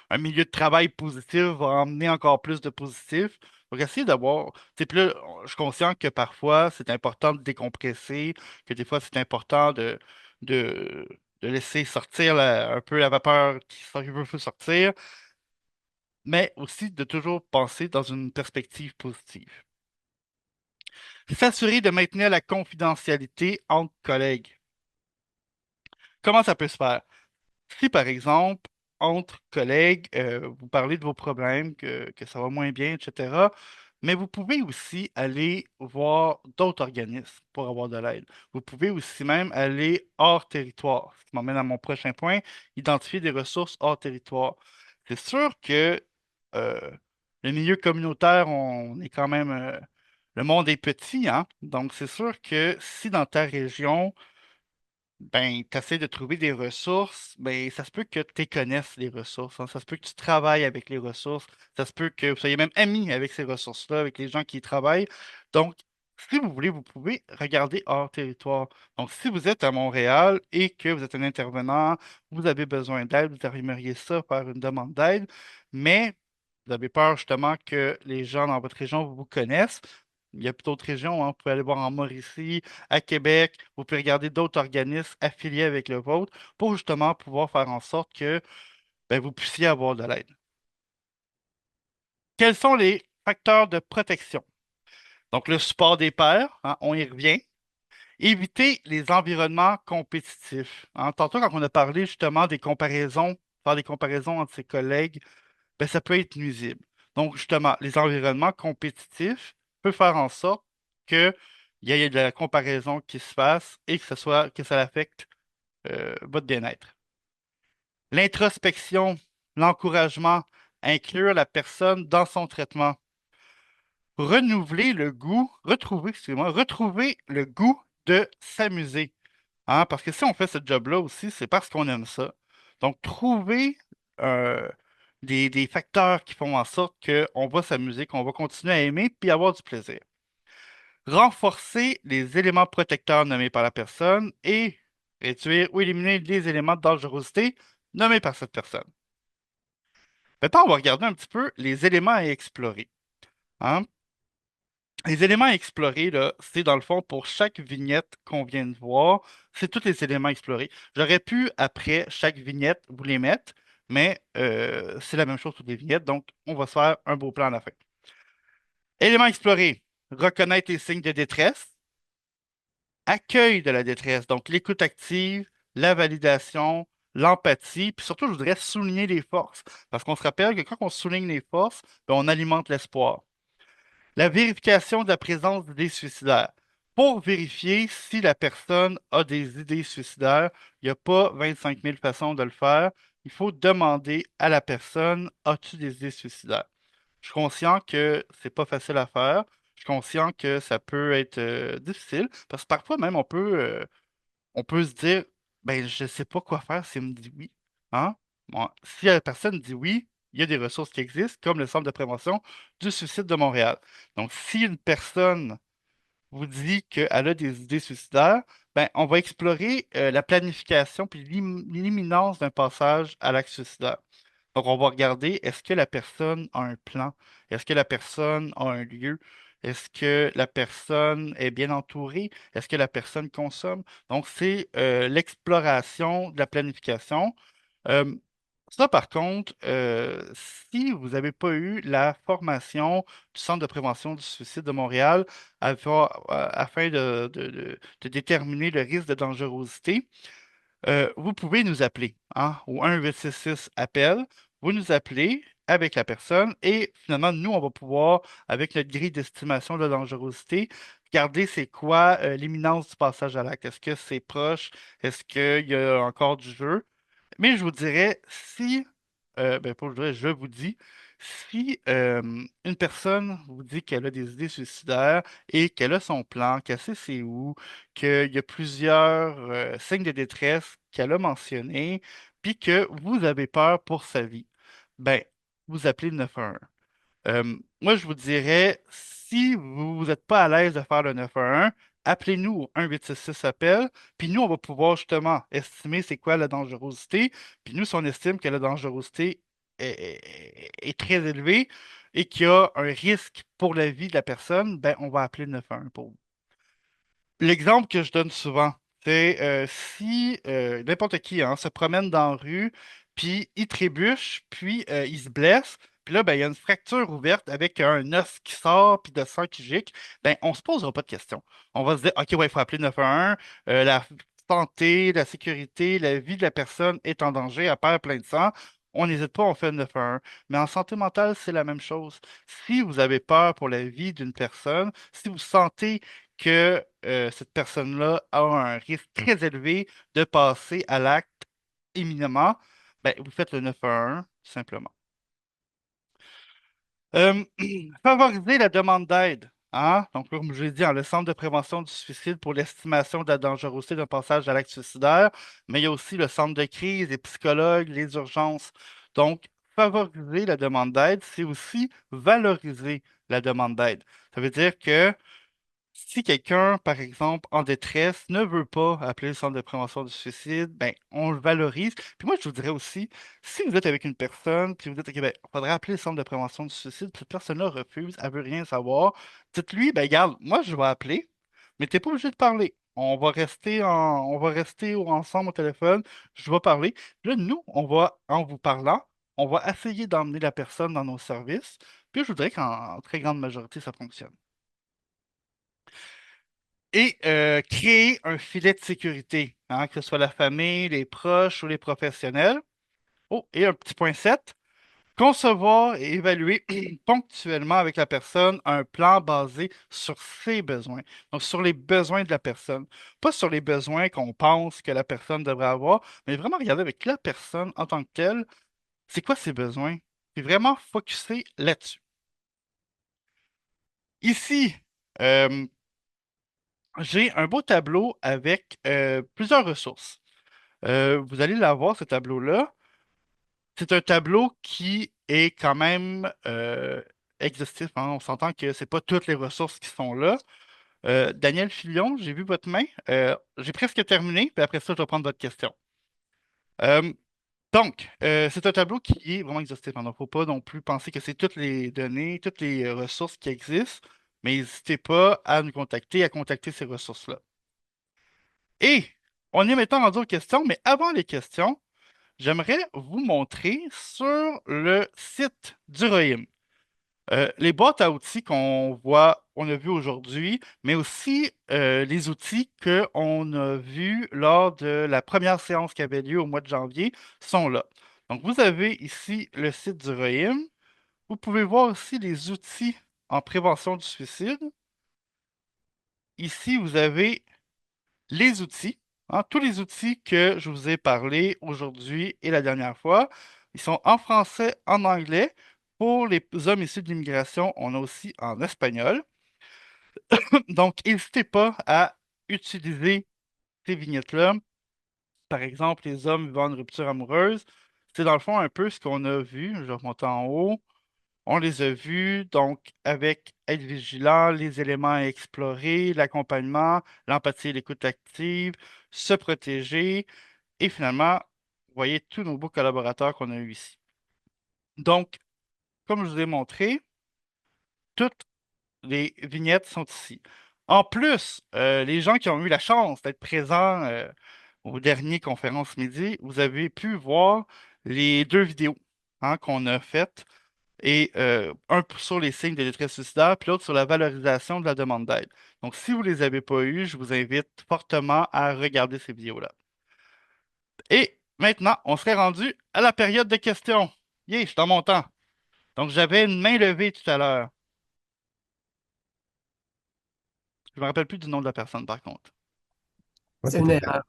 un milieu de travail positif va emmener encore plus de positif. Donc, essayer d'avoir. Puis là, je suis conscient que parfois, c'est important de décompresser, que des fois, c'est important de, de laisser sortir un peu la vapeur qui veut sortir, mais aussi de toujours penser dans une perspective positive. S'assurer de maintenir la confidentialité entre collègues. Comment ça peut se faire? Si, par exemple, entre collègues, vous parlez de vos problèmes, que ça va moins bien, etc., mais vous pouvez aussi aller voir d'autres organismes pour avoir de l'aide. Vous pouvez aussi même aller hors territoire, ce qui m'emmène à mon prochain point, identifier des ressources hors territoire. C'est sûr que euh, le milieu communautaire, on est quand même, le monde est petit, hein? Donc c'est sûr que si dans ta région, ben, tu essaies de trouver des ressources, ben, ça se peut que tu connaisses les ressources, hein. Ça se peut que tu travailles avec les ressources. Ça se peut que vous soyez même amis avec ces ressources-là, avec les gens qui y travaillent. Donc, si vous voulez, vous pouvez regarder hors territoire. Donc, si vous êtes à Montréal et que vous êtes un intervenant, vous avez besoin d'aide, vous aimeriez ça faire une demande d'aide, mais vous avez peur justement que les gens dans votre région vous connaissent. Il y a d'autres régions, hein. Vous pouvez aller voir en Mauricie, à Québec. Vous pouvez regarder d'autres organismes affiliés avec le vôtre pour justement pouvoir faire en sorte que ben, vous puissiez avoir de l'aide. Quels sont les facteurs de protection? Donc, le support des pairs, hein, on y revient. Éviter les environnements compétitifs, hein. Tantôt, quand on a parlé justement des comparaisons, faire des comparaisons entre ses collègues, ben, ça peut être nuisible. Donc, justement, les environnements compétitifs peuvent faire en sorte qu'il y ait de la comparaison qui se fasse et que ça affecte votre bien-être. L'introspection, l'encouragement, inclure la personne dans son traitement. Retrouver le goût de s'amuser. Hein, parce que si on fait ce job-là aussi, c'est parce qu'on aime ça. Donc, trouver euh, des facteurs qui font en sorte qu'on va s'amuser, qu'on va continuer à aimer, puis avoir du plaisir. Renforcer les éléments protecteurs nommés par la personne et réduire ou éliminer les éléments de dangerosité nommés par cette personne. Maintenant, on va regarder un petit peu les éléments à explorer. Hein. Les éléments à explorer, là, c'est dans le fond pour chaque vignette qu'on vient de voir, c'est tous les éléments explorés. J'aurais pu, après chaque vignette, vous les mettre, mais c'est la même chose pour les vignettes, donc on va se faire un beau plan à la fin. Éléments explorés, reconnaître les signes de détresse, accueil de la détresse, donc l'écoute active, la validation, l'empathie, puis surtout, je voudrais souligner les forces, parce qu'on se rappelle que quand on souligne les forces, ben, on alimente l'espoir. La vérification de la présence d'idées suicidaires. Pour vérifier si la personne a des idées suicidaires, il n'y a pas 25 000 façons de le faire. Il faut demander à la personne, as-tu des idées suicidaires? Je suis conscient que c'est pas facile à faire. Je suis conscient que ça peut être difficile parce que parfois même on peut se dire, ben je sais pas quoi faire s'il me dit oui. Hein? Bon, si la personne dit oui, il y a des ressources qui existent, comme le Centre de prévention du suicide de Montréal. Donc, si une personne vous dit qu'elle a des idées suicidaires, ben, on va explorer la planification puis l'imminence d'un passage à l'acte suicidaire. Donc, on va regarder, est-ce que la personne a un plan? Est-ce que la personne a un lieu? Est-ce que la personne est bien entourée? Est-ce que la personne consomme? Donc, c'est l'exploration de la planification. Euh, Ça, par contre, si vous n'avez pas eu la formation du Centre de prévention du suicide de Montréal afin de déterminer le risque de dangerosité, vous pouvez nous appeler hein, au 1-866 appel. Vous nous appelez avec la personne et finalement, nous, on va pouvoir, avec notre grille d'estimation de la dangerosité, regarder c'est quoi l'imminence du passage à l'acte. Est-ce que c'est proche? Est-ce qu'il y a encore du jeu? Mais je vous dirais, si, ben pas je dirais, je vous dis, si une personne vous dit qu'elle a des idées suicidaires et qu'elle a son plan, qu'elle sait c'est où, qu'il y a plusieurs signes de détresse qu'elle a mentionnés, puis que vous avez peur pour sa vie, ben, vous appelez le 911. Moi, je vous dirais, si vous n'êtes pas à l'aise de faire le 911, appelez-nous au 1-866 appel, puis nous, on va pouvoir justement estimer c'est quoi la dangerosité. Puis nous, si on estime que la dangerosité est très élevée et qu'il y a un risque pour la vie de la personne, ben, on va appeler le 911 pour vous. L'exemple que je donne souvent, c'est si n'importe qui hein, se promène dans la rue, puis il trébuche, puis il se blesse, puis là, ben, il y a une fracture ouverte avec un os qui sort, puis de sang qui gicle, ben, on se posera pas de questions. On va se dire, OK, ouais, il faut appeler 911, la santé, la sécurité, la vie de la personne est en danger, elle perd plein de sang. On n'hésite pas, on fait le 911. Mais en santé mentale, c'est la même chose. Si vous avez peur pour la vie d'une personne, si vous sentez que cette personne-là a un risque très élevé de passer à l'acte imminemment, ben, vous faites le 911 tout simplement. Euh, Favoriser la demande d'aide. Hein? Donc, comme je l'ai dit, hein, le Centre de prévention du suicide pour l'estimation de la dangerosité d'un passage à l'acte suicidaire, mais il y a aussi le centre de crise, les psychologues, les urgences. Donc, favoriser la demande d'aide, c'est aussi valoriser la demande d'aide. Ça veut dire que si quelqu'un, par exemple, en détresse, ne veut pas appeler le centre de prévention du suicide, ben, on le valorise. Puis moi, je vous dirais aussi, si vous êtes avec une personne, puis vous dites, OK, ben, il faudrait appeler le centre de prévention du suicide, puis cette personne-là refuse, elle veut rien savoir, dites-lui, ben, regarde, moi, je vais appeler, mais t'es pas obligé de parler. On va rester ensemble au téléphone, je vais parler. Puis là, nous, on va, en vous parlant, on va essayer d'emmener la personne dans nos services, puis je voudrais qu'en très grande majorité, ça fonctionne. Et créer un filet de sécurité, hein, que ce soit la famille, les proches ou les professionnels. Oh, et un petit point 7. Concevoir et évaluer ponctuellement avec la personne un plan basé sur ses besoins. Donc, sur les besoins de la personne. Pas sur les besoins qu'on pense que la personne devrait avoir, mais vraiment regarder avec la personne en tant que telle, c'est quoi ses besoins. Et vraiment focuser là-dessus. Ici, euh, j'ai un beau tableau avec plusieurs ressources. Vous allez l'avoir, ce tableau-là. C'est un tableau qui est quand même exhaustif, hein. On s'entend que c'est pas toutes les ressources qui sont là. Daniel Filion, j'ai vu votre main. J'ai presque terminé, puis après ça, je vais prendre votre question. Euh, c'est un tableau qui est vraiment exhaustif. Il ne faut pas non plus penser que c'est toutes les données, toutes les ressources qui existent, mais n'hésitez pas à nous contacter, à contacter ces ressources-là. Et on est maintenant rendu aux questions, mais avant les questions, j'aimerais vous montrer sur le site du ROIM. Les boîtes à outils qu'on voit, on a vu aujourd'hui, mais aussi les outils qu'on a vus lors de la première séance qui avait lieu au mois de janvier sont là. Donc, vous avez ici le site du ROIM. Vous pouvez voir aussi les outils en prévention du suicide. Ici, vous avez les outils, hein, tous les outils que je vous ai parlé aujourd'hui et la dernière fois. Ils sont en français, en anglais. Pour les hommes issus de l'immigration, on a aussi en espagnol. Donc, n'hésitez pas à utiliser ces vignettes-là. Par exemple, les hommes vivant une rupture amoureuse. C'est dans le fond un peu ce qu'on a vu. Je remonte en haut. On les a vus, donc, avec être vigilant, les éléments à explorer, l'accompagnement, l'empathie et l'écoute active, se protéger, et finalement, vous voyez tous nos beaux collaborateurs qu'on a eus ici. Donc, comme je vous ai montré, toutes les vignettes sont ici. En plus, les gens qui ont eu la chance d'être présents aux dernières conférences midi, vous avez pu voir les deux vidéos, hein, qu'on a faites, et un sur les signes de détresse suicidaire, puis l'autre sur la valorisation de la demande d'aide. Donc, si vous ne les avez pas eues, je vous invite fortement à regarder ces vidéos-là. Et maintenant, on serait rendu à la période de questions. Yeah, je suis dans mon temps. Donc, j'avais une main levée tout à l'heure. Je me rappelle plus du nom de la personne, par contre. Moi, C'est une c'était erreur.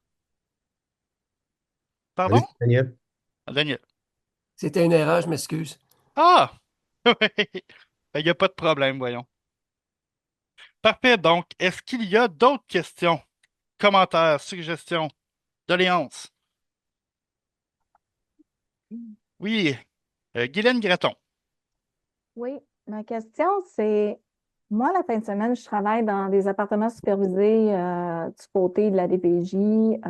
Pardon? Allez, Daniel. Ah, Daniel. C'était une erreur, je m'excuse. Ah! Il n'y a pas de problème, voyons. Parfait. Donc, est-ce qu'il y a d'autres questions, commentaires, suggestions, doléances? Oui, Guylaine Graton. Oui, ma question, c'est, moi, la fin de semaine, je travaille dans des appartements supervisés du côté de la DPJ,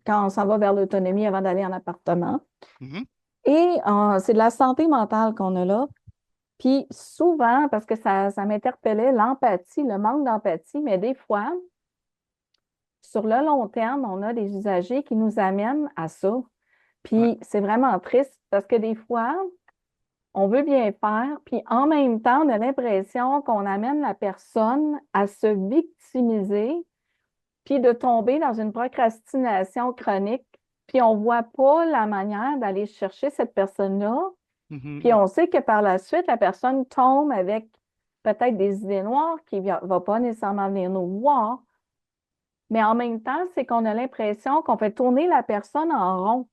quand on s'en va vers l'autonomie avant d'aller en appartement. Mhm, Et c'est de la santé mentale qu'on a là. Puis souvent, parce que ça m'interpellait, l'empathie, le manque d'empathie, mais des fois, sur le long terme, on a des usagers qui nous amènent à ça. ouais, Puis c'est vraiment triste parce que des fois, on veut bien faire, puis en même temps, on a l'impression qu'on amène la personne à se victimiser, puis de tomber dans une procrastination chronique, puis on ne voit pas la manière d'aller chercher cette personne-là, mhm, puis on sait que par la suite, la personne tombe avec peut-être des idées noires qui ne va pas nécessairement venir nous voir, mais en même temps, c'est qu'on a l'impression qu'on fait tourner la personne en rond.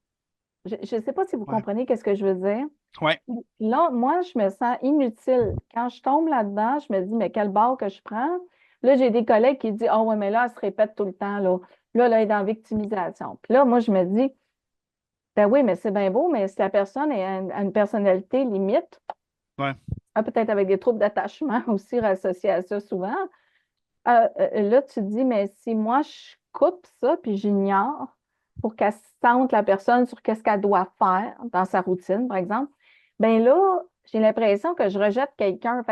Je ne sais pas si vous ouais, comprenez ce que je veux dire. ouais, Là, moi, je me sens inutile. Quand je tombe là-dedans, je me dis, mais quel bord que je prends? Là, j'ai des collègues qui disent, oh, ouais, mais là, elle se répète tout le temps, là. Là, elle est dans victimisation. Puis là, moi, je me dis, ben oui, mais c'est bien beau, mais si la personne a une personnalité limite, ouais, peut-être avec des troubles d'attachement aussi associés à ça souvent, là, tu te dis, mais si moi, je coupe ça, puis j'ignore pour qu'elle sente la personne sur qu'est-ce qu'elle doit faire dans sa routine, par exemple, ben là, j'ai l'impression que je rejette quelqu'un.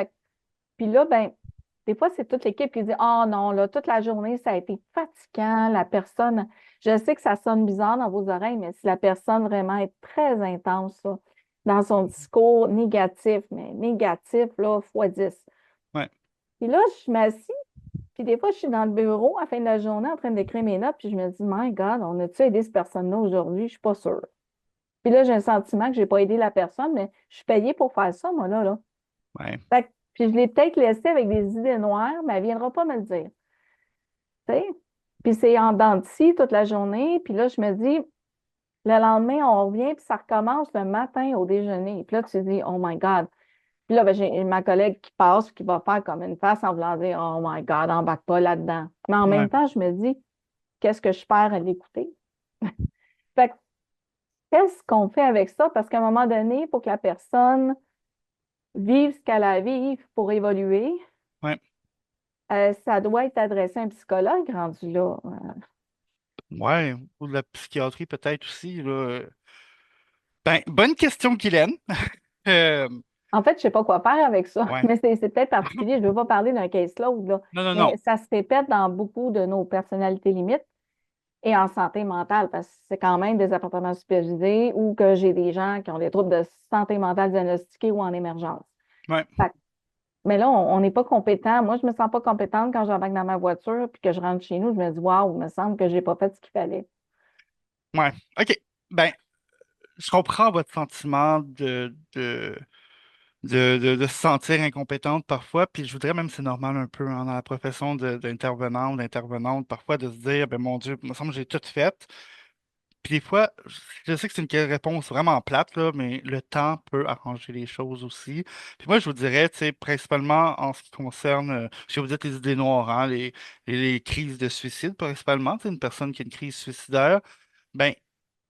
Puis là, ben, des fois, c'est toute l'équipe qui dit, oh non, là, toute la journée, ça a été fatigant. La personne, je sais que ça sonne bizarre dans vos oreilles, mais si la personne vraiment est très intense, là, dans son discours négatif, mais négatif, là, fois 10. ouais. Puis là, je m'assis puis des fois, je suis dans le bureau à la fin de la journée en train d'écrire mes notes, puis je me dis, My God, on a-tu aidé cette personne-là aujourd'hui? Je suis pas sûre. Puis là, j'ai un sentiment que j'ai pas aidé la personne, mais je suis payée pour faire ça, moi, là. Ouais. Puis je l'ai peut-être laissée avec des idées noires, mais elle viendra pas me le dire. Tu sais? Puis c'est en dents de scie toute la journée. Puis là, je me dis, le lendemain, on revient, puis ça recommence le matin au déjeuner. Puis là, tu te dis, oh my God. Puis là, ben, j'ai ma collègue qui passe, qui va faire comme une face en voulant dire, oh my God, embarque pas là-dedans. Mais en Ouais. même temps, je me dis, qu'est-ce que je perds à l'écouter? Fait que, qu'est-ce qu'on fait avec ça? Parce qu'à un moment donné, pour que la personne vive ce qu'elle a à vivre pour évoluer, Ouais. ça doit être adressé à un psychologue rendu là. Ouais. Ou de la psychiatrie peut-être aussi, là. Ben, bonne question, Guylaine. Euh, En fait, je ne sais pas quoi faire avec ça, ouais. mais c'est peut-être particulier. Je ne veux pas parler d'un case load, là, Non, non, non. mais ça se répète dans beaucoup de nos personnalités limites et en santé mentale, parce que c'est quand même des appartements supervisés ou que j'ai des gens qui ont des troubles de santé mentale diagnostiqués ou en émergence. Ouais. Fait que- mais là, on n'est pas compétent. Moi, je ne me sens pas compétente quand j'embarque dans ma voiture puis que je rentre chez nous. Je me dis, waouh, il me semble que je n'ai pas fait ce qu'il fallait. Ouais. OK. Ben, je comprends votre sentiment de se sentir incompétente parfois, puis je voudrais même, c'est normal un peu hein, dans la profession d'intervenant ou d'intervenante, parfois de se dire, ben mon Dieu, il me semble que j'ai tout fait. Puis des fois, je sais que c'est une réponse vraiment plate, là, mais le temps peut arranger les choses aussi. Puis moi, je vous dirais, tu sais, principalement en ce qui concerne, je vais vous dire les idées noires, hein, les crises de suicide, principalement, tu sais, une personne qui a une crise suicidaire, ben,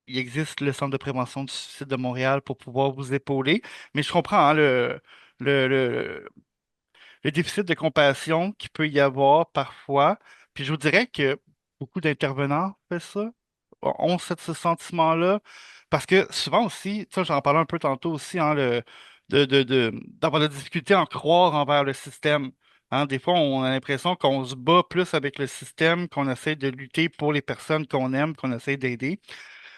il existe le Centre de prévention du suicide de Montréal pour pouvoir vous épauler. Mais je comprends hein, le, le, le déficit de compassion qu'il peut y avoir parfois. Puis je vous dirais que beaucoup d'intervenants font ça, ont ce sentiment-là. Parce que souvent aussi, ça j'en parlais un peu tantôt aussi, hein, d'avoir de la difficulté à en croire envers le système. Hein, des fois, on a l'impression qu'on se bat plus avec le système, qu'on essaie de lutter pour les personnes qu'on aime, qu'on essaie d'aider.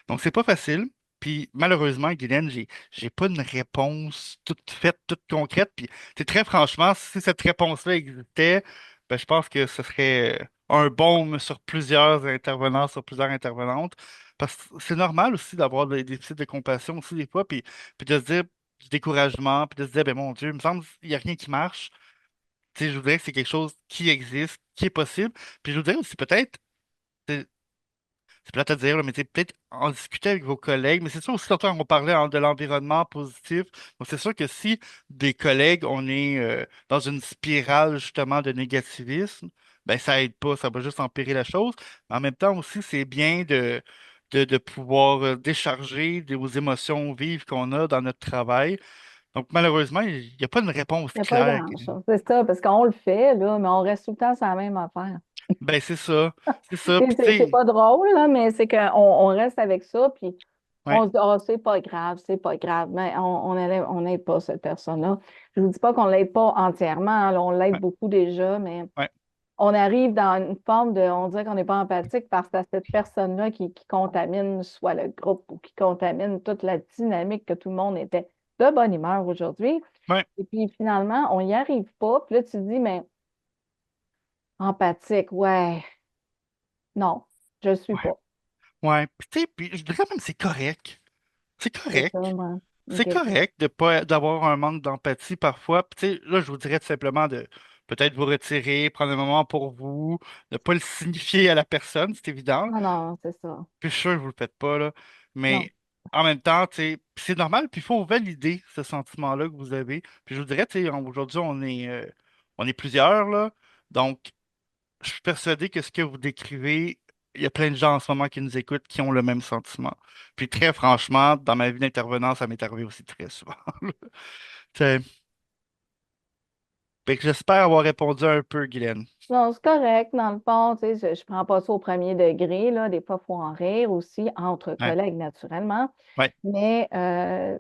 Donc, c'est pas facile. Puis, malheureusement, Guylaine, j'ai pas une réponse toute faite, toute concrète. Puis, très franchement, si cette réponse-là existait, ben, je pense que ce serait un baume sur plusieurs intervenants, sur plusieurs intervenantes. Parce que c'est normal aussi d'avoir des déficits de compassion aussi des fois, puis de se dire du découragement, puis de se dire, ben mon Dieu, il me semble qu'il n'y a rien qui marche. Tu sais, je voudrais que c'est quelque chose qui existe, qui est possible. Puis je voudrais aussi peut-être c'est plate à dire, là, mais tu sais, peut-être en discuter avec vos collègues. Mais c'est sûr aussi, tantôt, on parlait hein, de l'environnement positif. Donc, c'est sûr que si des collègues, on est dans une spirale justement de négativisme, ben ça aide pas, ça va juste empirer la chose. Mais en même temps aussi, c'est bien de pouvoir décharger aux émotions vives qu'on a dans notre travail. Donc, malheureusement, il n'y a pas une réponse Il n'y a pas claire. grand-chose. C'est ça, parce qu'on le fait, là, mais on reste tout le temps sur la même affaire. Ben, c'est ça. C'est ça. Et Puis, tu c'est sais, pas drôle, là, mais c'est qu'on reste avec ça, puis ouais, on se dit, oh, c'est pas grave, mais on n'aide pas cette personne-là. Je vous dis pas qu'on l'aide pas entièrement, hein, là, on l'aide ouais, beaucoup déjà, mais ouais, on arrive dans une forme de, on dirait qu'on n'est pas empathique parce que c'est cette personne-là qui contamine soit le groupe ou qui contamine toute la dynamique que tout le monde était de bonne humeur aujourd'hui. ouais, Et puis finalement, on n'y arrive pas. Puis là, tu te dis, mais empathique, ouais, non, je ne suis ouais. pas. Ouais, puis tu sais, puis je dirais même c'est correct. C'est C'est ça, correct. moi. C'est OK. correct de pas d'avoir un manque d'empathie parfois. Puis tu sais, là, je vous dirais tout simplement de peut-être vous retirer, prendre un moment pour vous, de pas le signifier à la personne, c'est évident. Non, non, c'est ça. Puis je suis sûr que vous le faites pas, là. Non. Mais en même temps, tu sais, puis c'est normal, puis il faut valider ce sentiment-là que vous avez. Puis je vous dirais, tu sais, aujourd'hui, on est plusieurs, là. Donc, je suis persuadé que ce que vous décrivez, il y a plein de gens en ce moment qui nous écoutent qui ont le même sentiment. Puis très franchement, dans ma vie d'intervenant, ça m'est arrivé aussi très souvent. C'est- Fait que j'espère avoir répondu un peu, Guylaine. Non, c'est correct. Dans le fond, tu sais, je ne prends pas ça au premier degré, là. Des fois, il faut en rire aussi, entre Ouais, collègues, naturellement. ouais, Mais c'est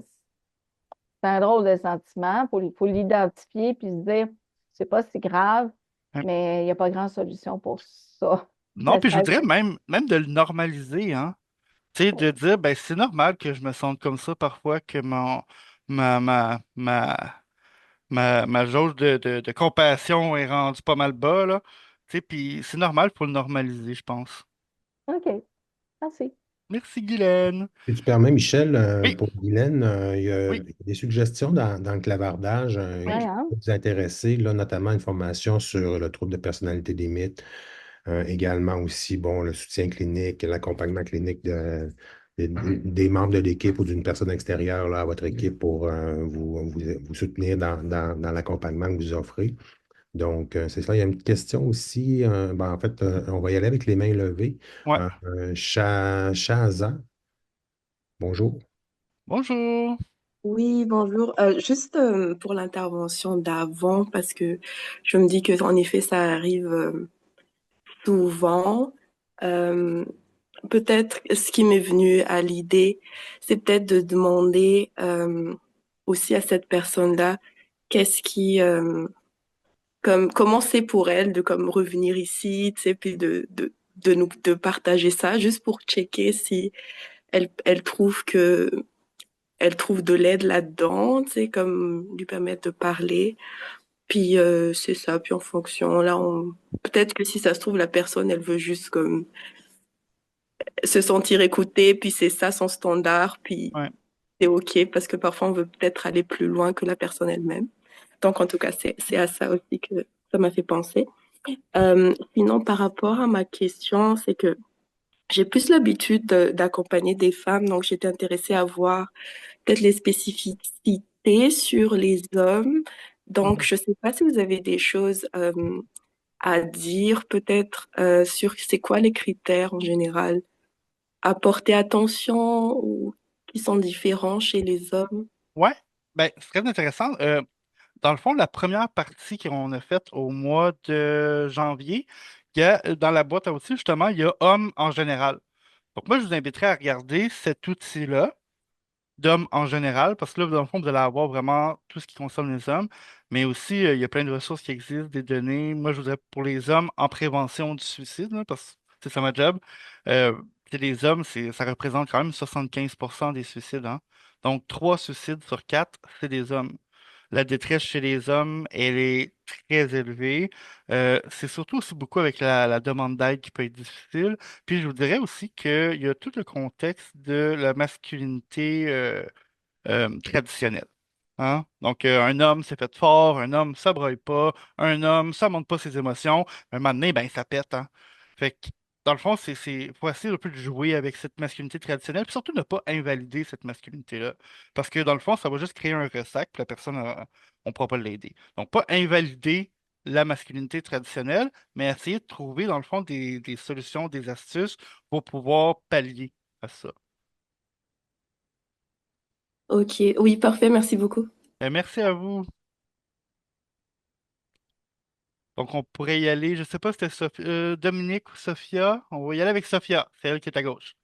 un drôle de sentiment. Faut l'identifier puis se dire, c'est pas si grave, ouais. mais il n'y a pas grande solution pour ça. Non, Le puis je stress, voudrais même de le normaliser, hein. Tu sais, de dire, ben, c'est normal que je me sente comme ça parfois, que ma, ma, ma, ma jauge de compassion est rendue pas mal bas, là. Tu sais, puis c'est normal pour le normaliser, je pense. OK, merci. Merci, Guylaine. Si tu permets, Michel, Oui, pour Guylaine, oui, il y a des suggestions dans le clavardage Ouais, qui hein? peuvent vous intéresser, là, notamment une formation sur le trouble de personnalité limite, également aussi bon, le soutien clinique, l'accompagnement clinique des membres de l'équipe ou d'une personne extérieure là, à votre équipe pour vous soutenir dans l'accompagnement que vous offrez. Donc, c'est ça. Il y a une petite question aussi. En fait, on va y aller avec les mains levées. ouais. Shaza, bonjour. Bonjour. Oui, bonjour. Juste pour l'intervention d'avant, parce que je me dis que en effet, ça arrive souvent. Euh, Peut-être ce qui m'est venu à l'idée, c'est peut-être de demander aussi à cette personne-là qu'est-ce qui, comment c'est pour elle de comme revenir ici, tu sais, puis de partager ça, juste pour checker si elle trouve que elle trouve de l'aide là-dedans, tu sais, comme lui permettre de parler. Puis c'est ça, puis en fonction, là, peut-être que si ça se trouve, la personne, elle veut juste comme se sentir écoutée, puis c'est ça son standard, puis Ouais. c'est OK, parce que parfois, on veut peut-être aller plus loin que la personne elle-même. Donc, en tout cas, c'est à ça aussi que ça m'a fait penser. Sinon, par rapport à ma question, c'est que j'ai plus l'habitude d'accompagner des femmes, donc j'étais intéressée à voir peut-être les spécificités sur les hommes. Donc, Mhm. je ne sais pas si vous avez des choses à dire, peut-être sur c'est quoi les critères en général à porter attention ou qui sont différents chez les hommes. Ouais, ben, c'est très intéressant. Dans le fond, la première partie qu'on a faite au mois de janvier, il y a, dans la boîte à outils, justement, il y a hommes en général. Donc, moi, je vous inviterais à regarder cet outil-là d'hommes en général, parce que là, dans le fond, vous allez avoir vraiment tout ce qui concerne les hommes, mais aussi, il y a plein de ressources qui existent, des données. Moi, je voudrais pour les hommes en prévention du suicide, là, parce que c'est ça ma job. Euh, les hommes, ça représente quand même 75% des suicides, hein. Donc, 3 suicides sur 4, c'est des hommes. La détresse chez les hommes, elle est très élevée. C'est surtout aussi beaucoup avec la demande d'aide qui peut être difficile. Puis je vous dirais aussi qu'il y a tout le contexte de la masculinité traditionnelle. Hein? Donc, un homme, c'est fait fort, un homme, ça broye pas, un homme, ça montre pas ses émotions. Un moment donné, ben, ça pète. Hein? Fait que, dans le fond, faut essayer un peu de jouer avec cette masculinité traditionnelle, puis surtout ne pas invalider cette masculinité-là. Parce que, dans le fond, ça va juste créer un ressac, puis la personne, on ne pourra pas l'aider. Donc, pas invalider la masculinité traditionnelle, mais essayer de trouver, dans le fond, des solutions, des astuces pour pouvoir pallier à ça. Ok, oui, parfait, merci beaucoup. Merci à vous. Donc, on pourrait y aller. Je sais pas si c'était Dominique ou Sophia. On va y aller avec Sophia. C'est elle qui est à gauche.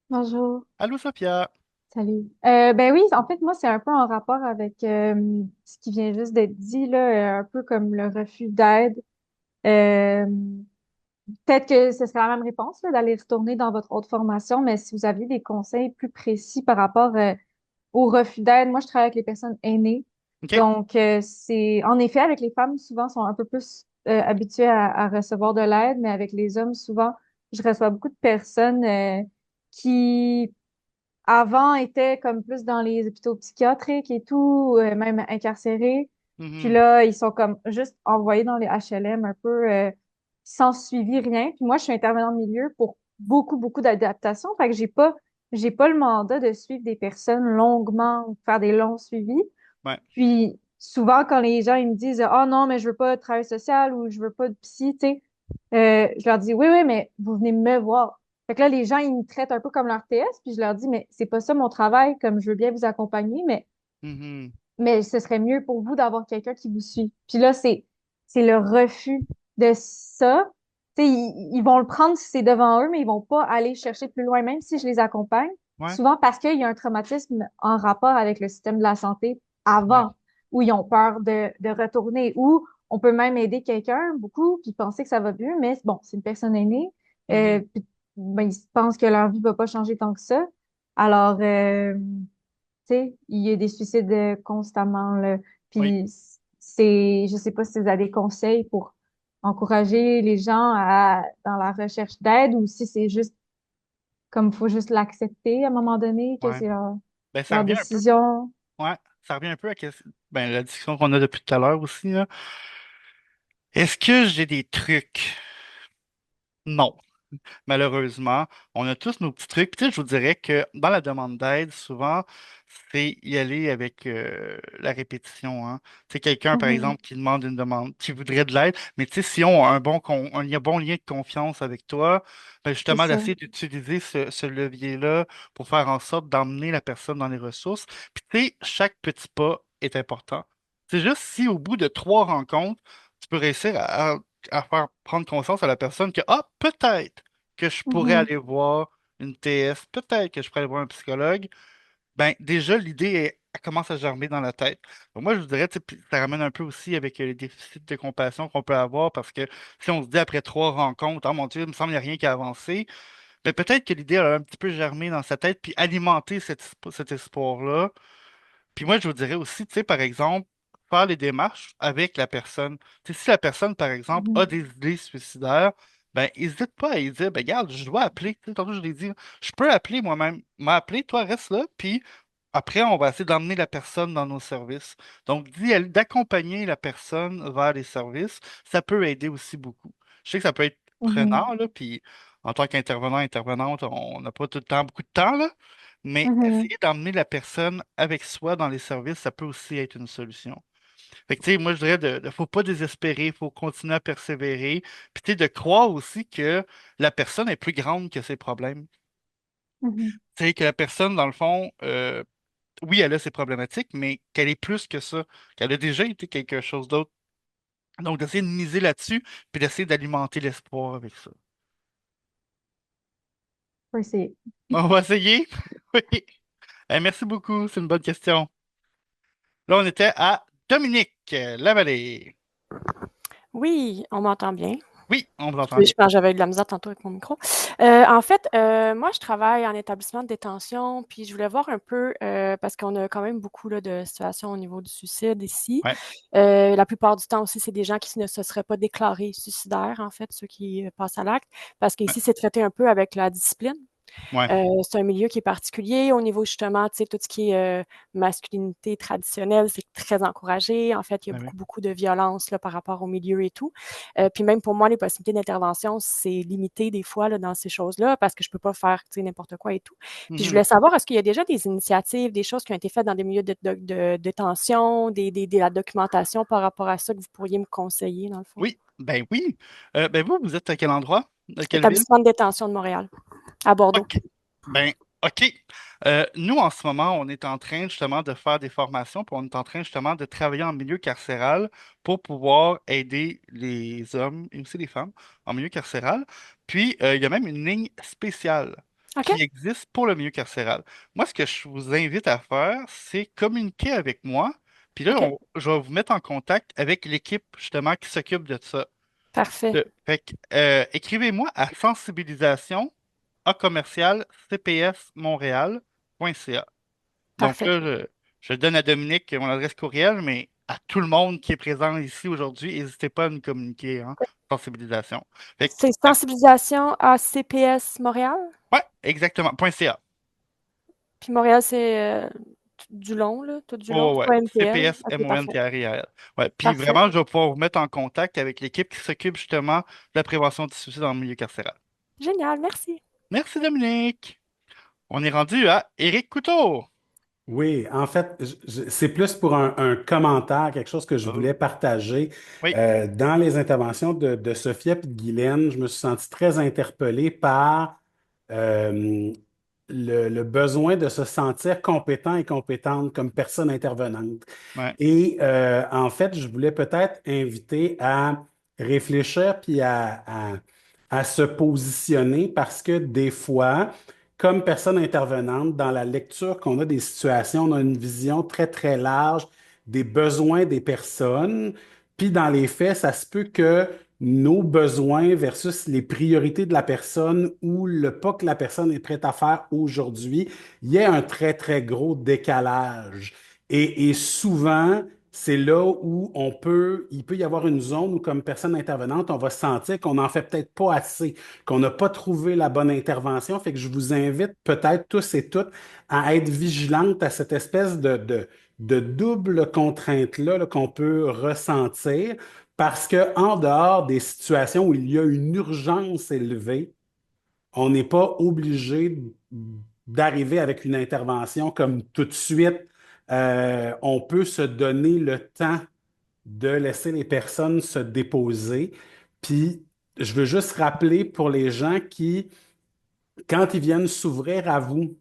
Bonjour, Allô, Sophia. salut. Ben oui, en fait, moi, c'est un peu en rapport avec ce qui vient juste d'être dit, là, un peu comme le refus d'aide. Euh, Peut-être que ce serait la même réponse, là, d'aller retourner dans votre autre formation, mais si vous aviez des conseils plus précis par rapport au refus d'aide, moi, je travaille avec les personnes aînées. OK. Donc, c'est en effet, avec les femmes, souvent, sont un peu plus habituées à recevoir de l'aide, mais avec les hommes, souvent, je reçois beaucoup de personnes qui avant, étaient comme plus dans les hôpitaux psychiatriques et tout, même incarcérés. Puis Mhm. là, ils sont comme juste envoyés dans les HLM un peu sans suivi, rien. Puis moi, je suis intervenante de milieu pour beaucoup, beaucoup d'adaptation. Fait que j'ai pas le mandat de suivre des personnes longuement ou de faire des longs suivis. Ouais. Puis souvent, quand les gens ils me disent oh non, mais je veux pas de travail social ou je veux pas de psy, tu sais, je leur dis oui, oui, mais vous venez me voir. Fait que là, les gens, ils me traitent un peu comme leur TS, puis je leur dis, mais c'est pas ça mon travail, comme je veux bien vous accompagner, Mhm. mais ce serait mieux pour vous d'avoir quelqu'un qui vous suit. Puis là, c'est le refus de ça. Tu sais, ils vont le prendre si c'est devant eux, mais ils vont pas aller chercher plus loin, même si je les accompagne. Ouais. Souvent parce qu'il y a un traumatisme en rapport avec le système de la santé Ouais. avant, où ils ont peur de retourner, ou on peut même aider quelqu'un beaucoup, puis penser que ça va mieux, mais bon, c'est une personne aînée, Mhm. puis, ben, ils pensent que leur vie va pas changer tant que ça. Alors, tu sais, il y a des suicides constamment, là. Oui. Puis je sais pas si vous avez des conseils pour encourager les gens dans la recherche d'aide ou si c'est juste comme il faut juste l'accepter à un moment donné, que Ouais. c'est Ben, ça leur revient un peu. décision. Ouais, ça revient un peu à ben, la discussion qu'on a depuis tout à l'heure aussi, là. Est-ce que j'ai des trucs? Non. Malheureusement, on a tous nos petits trucs. Puis, tu sais, je vous dirais que dans la demande d'aide, souvent, c'est y aller avec la répétition, hein. C'est quelqu'un, par Mhm. exemple, qui demande une demande, qui voudrait de l'aide, mais tu sais, si on a un bon lien de confiance avec toi, ben C'est justement, ça. d'essayer d'utiliser ce levier-là pour faire en sorte d'emmener la personne dans les ressources. Puis, tu sais, chaque petit pas est important. C'est juste si au bout de 3 rencontres, tu peux réussir à faire prendre conscience à la personne que, ah, peut-être que je pourrais Mhm. aller voir une TS, peut-être que je pourrais aller voir un psychologue, ben déjà, elle commence à germer dans la tête. Donc moi, je vous dirais, tu sais, puis ça ramène un peu aussi avec les déficits de compassion qu'on peut avoir parce que si on se dit après 3 rencontres, oh mon Dieu, il me semble qu'il n'y a rien qui a avancé, ben peut-être que l'idée a un petit peu germé dans sa tête puis alimenter cet espoir-là. Puis moi, je vous dirais aussi, tu sais, par exemple, faire les démarches avec la personne. Tu sais, si la personne, par exemple, a Mhm. des idées suicidaires, ben, n'hésite pas à lui dire, ben, regarde, je dois appeler. Tu sais, tantôt, je l'ai dit, je peux appeler moi-même. M'appeler, toi, reste là, puis après, on va essayer d'emmener la personne dans nos services. Donc, d'accompagner la personne vers les services, ça peut aider aussi beaucoup. Je sais que ça peut être Mhm. prenant, là, puis en tant qu'intervenant, intervenante, on n'a pas tout le temps, beaucoup de temps, là. Mais Mhm. essayer d'emmener la personne avec soi dans les services, ça peut aussi être une solution. Fait que, tu sais, moi, je dirais, faut pas désespérer, faut continuer à persévérer. Puis, tu sais, de croire aussi que la personne est plus grande que ses problèmes. Mhm. Tu sais, que la personne, dans le fond, oui, elle a ses problématiques, mais qu'elle est plus que ça, qu'elle a déjà été quelque chose d'autre. Donc, d'essayer de miser là-dessus, puis d'essayer d'alimenter l'espoir avec ça. Faut essayer. On va essayer? Oui. Merci beaucoup, c'est une bonne question. Là, on était à Dominique Lavallée. Oui, on m'entend bien. Oui, on vous entend Oui, bien. je pense que j'avais eu de la misère tantôt avec mon micro. En fait, moi, je travaille en établissement de détention, puis je voulais voir un peu, parce qu'on a quand même beaucoup là, de situations au niveau du suicide ici. Ouais, La plupart du temps aussi, c'est des gens qui ne se seraient pas déclarés suicidaires, en fait, ceux qui passent à l'acte, parce ouais, qu'ici, c'est traité un peu avec la discipline. ouais, C'est un milieu qui est particulier au niveau justement, tu sais, tout ce qui est masculinité traditionnelle, c'est très encouragé. En fait, il y a ouais, ouais. beaucoup de violence là, par rapport au milieu et tout. Puis même pour moi, les possibilités d'intervention, c'est limité des fois là, dans ces choses-là parce que je peux pas faire tu sais, n'importe quoi et tout. Puis je Mhm. voulais savoir, est-ce qu'il y a déjà des initiatives, des choses qui ont été faites dans des milieux de détention, de la documentation par rapport à ça que vous pourriez me conseiller, dans le fond? Oui, ben oui. Ben vous êtes à quel endroit? De quelle ville? Établissement de détention de Montréal, à Bordeaux. OK. Ben, OK. Nous, en ce moment, on est en train justement de faire des formations, puis on est en train justement de travailler en milieu carcéral pour pouvoir aider les hommes et aussi les femmes en milieu carcéral. Puis, il y a même une ligne spéciale OK? qui existe pour le milieu carcéral. Moi, ce que je vous invite à faire, c'est communiquer avec moi. Puis là, OK? je vais vous mettre en contact avec l'équipe justement qui s'occupe de ça. Parfait. Fait que, écrivez-moi à sensibilisation à commercial cpsmontréal.ca. Donc Parfait. là, je donne à Dominique mon adresse courriel, mais à tout le monde qui est présent ici aujourd'hui, n'hésitez pas à nous communiquer, hein, sensibilisation. Fait que, C'est sensibilisation à CPS Montréal. ouais, exactement, .ca. Puis Montréal, c'est du long, là, tout du long. Oh, C'est ouais, pas NPL. OK, parfait. CPSMONTRIAL. Ouais, puis Parfait. vraiment, je vais pouvoir vous mettre en contact avec l'équipe qui s'occupe justement de la prévention du suicide dans le milieu carcéral. Génial, merci. Merci Dominique. On est rendu à Éric Couteau. Oui, en fait, c'est plus pour un commentaire, quelque chose que je Oh, voulais partager. oui, Dans les interventions de Sophia et de Guylaine, je me suis senti très interpellé par euh, le besoin de se sentir compétent et compétente comme personne intervenante. ouais. Et en fait, je voulais peut-être inviter à réfléchir puis à se positionner parce que des fois, comme personne intervenante, dans la lecture qu'on a des situations, on a une vision très, très large des besoins des personnes. Puis dans les faits, ça se peut que nos besoins versus les priorités de la personne ou le pas que la personne est prête à faire aujourd'hui, il y a un très, très gros décalage. Et souvent, c'est là où il peut y avoir une zone où, comme personne intervenante, on va sentir qu'on n'en fait peut-être pas assez, qu'on n'a pas trouvé la bonne intervention. Fait que je vous invite peut-être tous et toutes à être vigilantes à cette espèce de double contrainte-là là, qu'on peut ressentir, parce que en dehors des situations où il y a une urgence élevée, on n'est pas obligé d'arriver avec une intervention comme tout de suite. On peut se donner le temps de laisser les personnes se déposer. Puis, je veux juste rappeler pour les gens qui, quand ils viennent s'ouvrir à vous,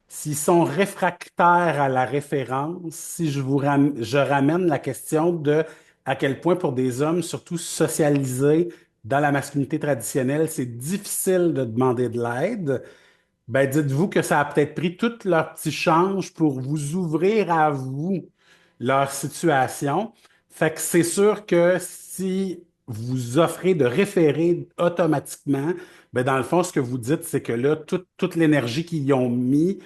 s'ils sont réfractaires à la référence, si je ramène la question de à quel point pour des hommes, surtout socialisés dans la masculinité traditionnelle, c'est difficile de demander de l'aide, ben dites-vous que ça a peut-être pris tout leur petit change pour vous ouvrir à vous leur situation. Fait que c'est sûr que si vous offrez de référer automatiquement, ben dans le fond, ce que vous dites, c'est que là, toute l'énergie qu'ils y ont mis,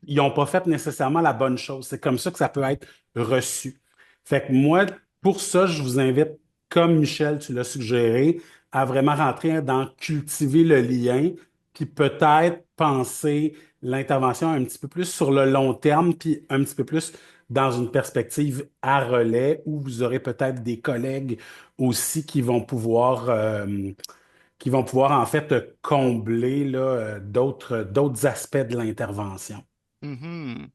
ils n'ont pas fait nécessairement la bonne chose. C'est comme ça que ça peut être reçu. Fait que moi, pour ça, je vous invite, comme Michel, tu l'as suggéré, à vraiment rentrer dans cultiver le lien, puis peut-être penser l'intervention un petit peu plus sur le long terme, puis un petit peu plus dans une perspective à relais, où vous aurez peut-être des collègues aussi qui vont pouvoir en fait combler là, d'autres aspects de l'intervention. Mhm.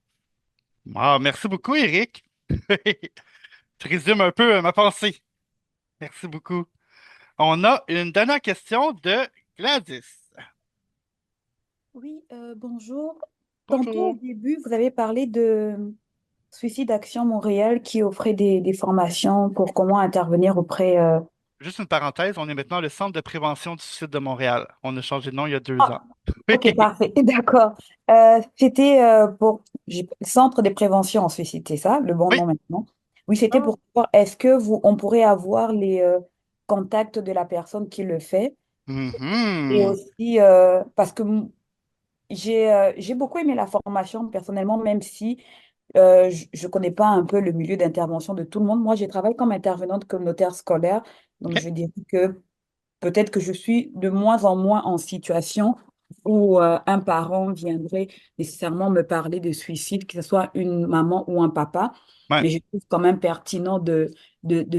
Ah, merci beaucoup, Eric. Tu résumes un peu ma pensée. Merci beaucoup. On a une dernière question de Gladys. Oui, bonjour. Tantôt au Bonjour. début, vous avez parlé de Suicide Action Montréal qui offrait des formations pour comment intervenir auprès. Juste une parenthèse, on est maintenant le Centre de prévention du suicide de Montréal. On a changé de nom il y a 2 ans. Ah, ok, parfait, d'accord. C'était pour Centre de prévention en suicide, c'est ça, le bon Oui. nom maintenant? Oui, c'était Ah. pour savoir, est-ce que on pourrait avoir les contacts de la personne qui le fait? Et Mhm. aussi, parce que j'ai beaucoup aimé la formation personnellement, même si je ne connais pas un peu le milieu d'intervention de tout le monde. Moi, j'ai travaillé comme intervenante communautaire scolaire. Donc, OK. je dirais que peut-être que je suis de moins en moins en situation où un parent viendrait nécessairement me parler de suicide, que ce soit une maman ou un papa. Ouais. Mais je trouve quand même pertinent de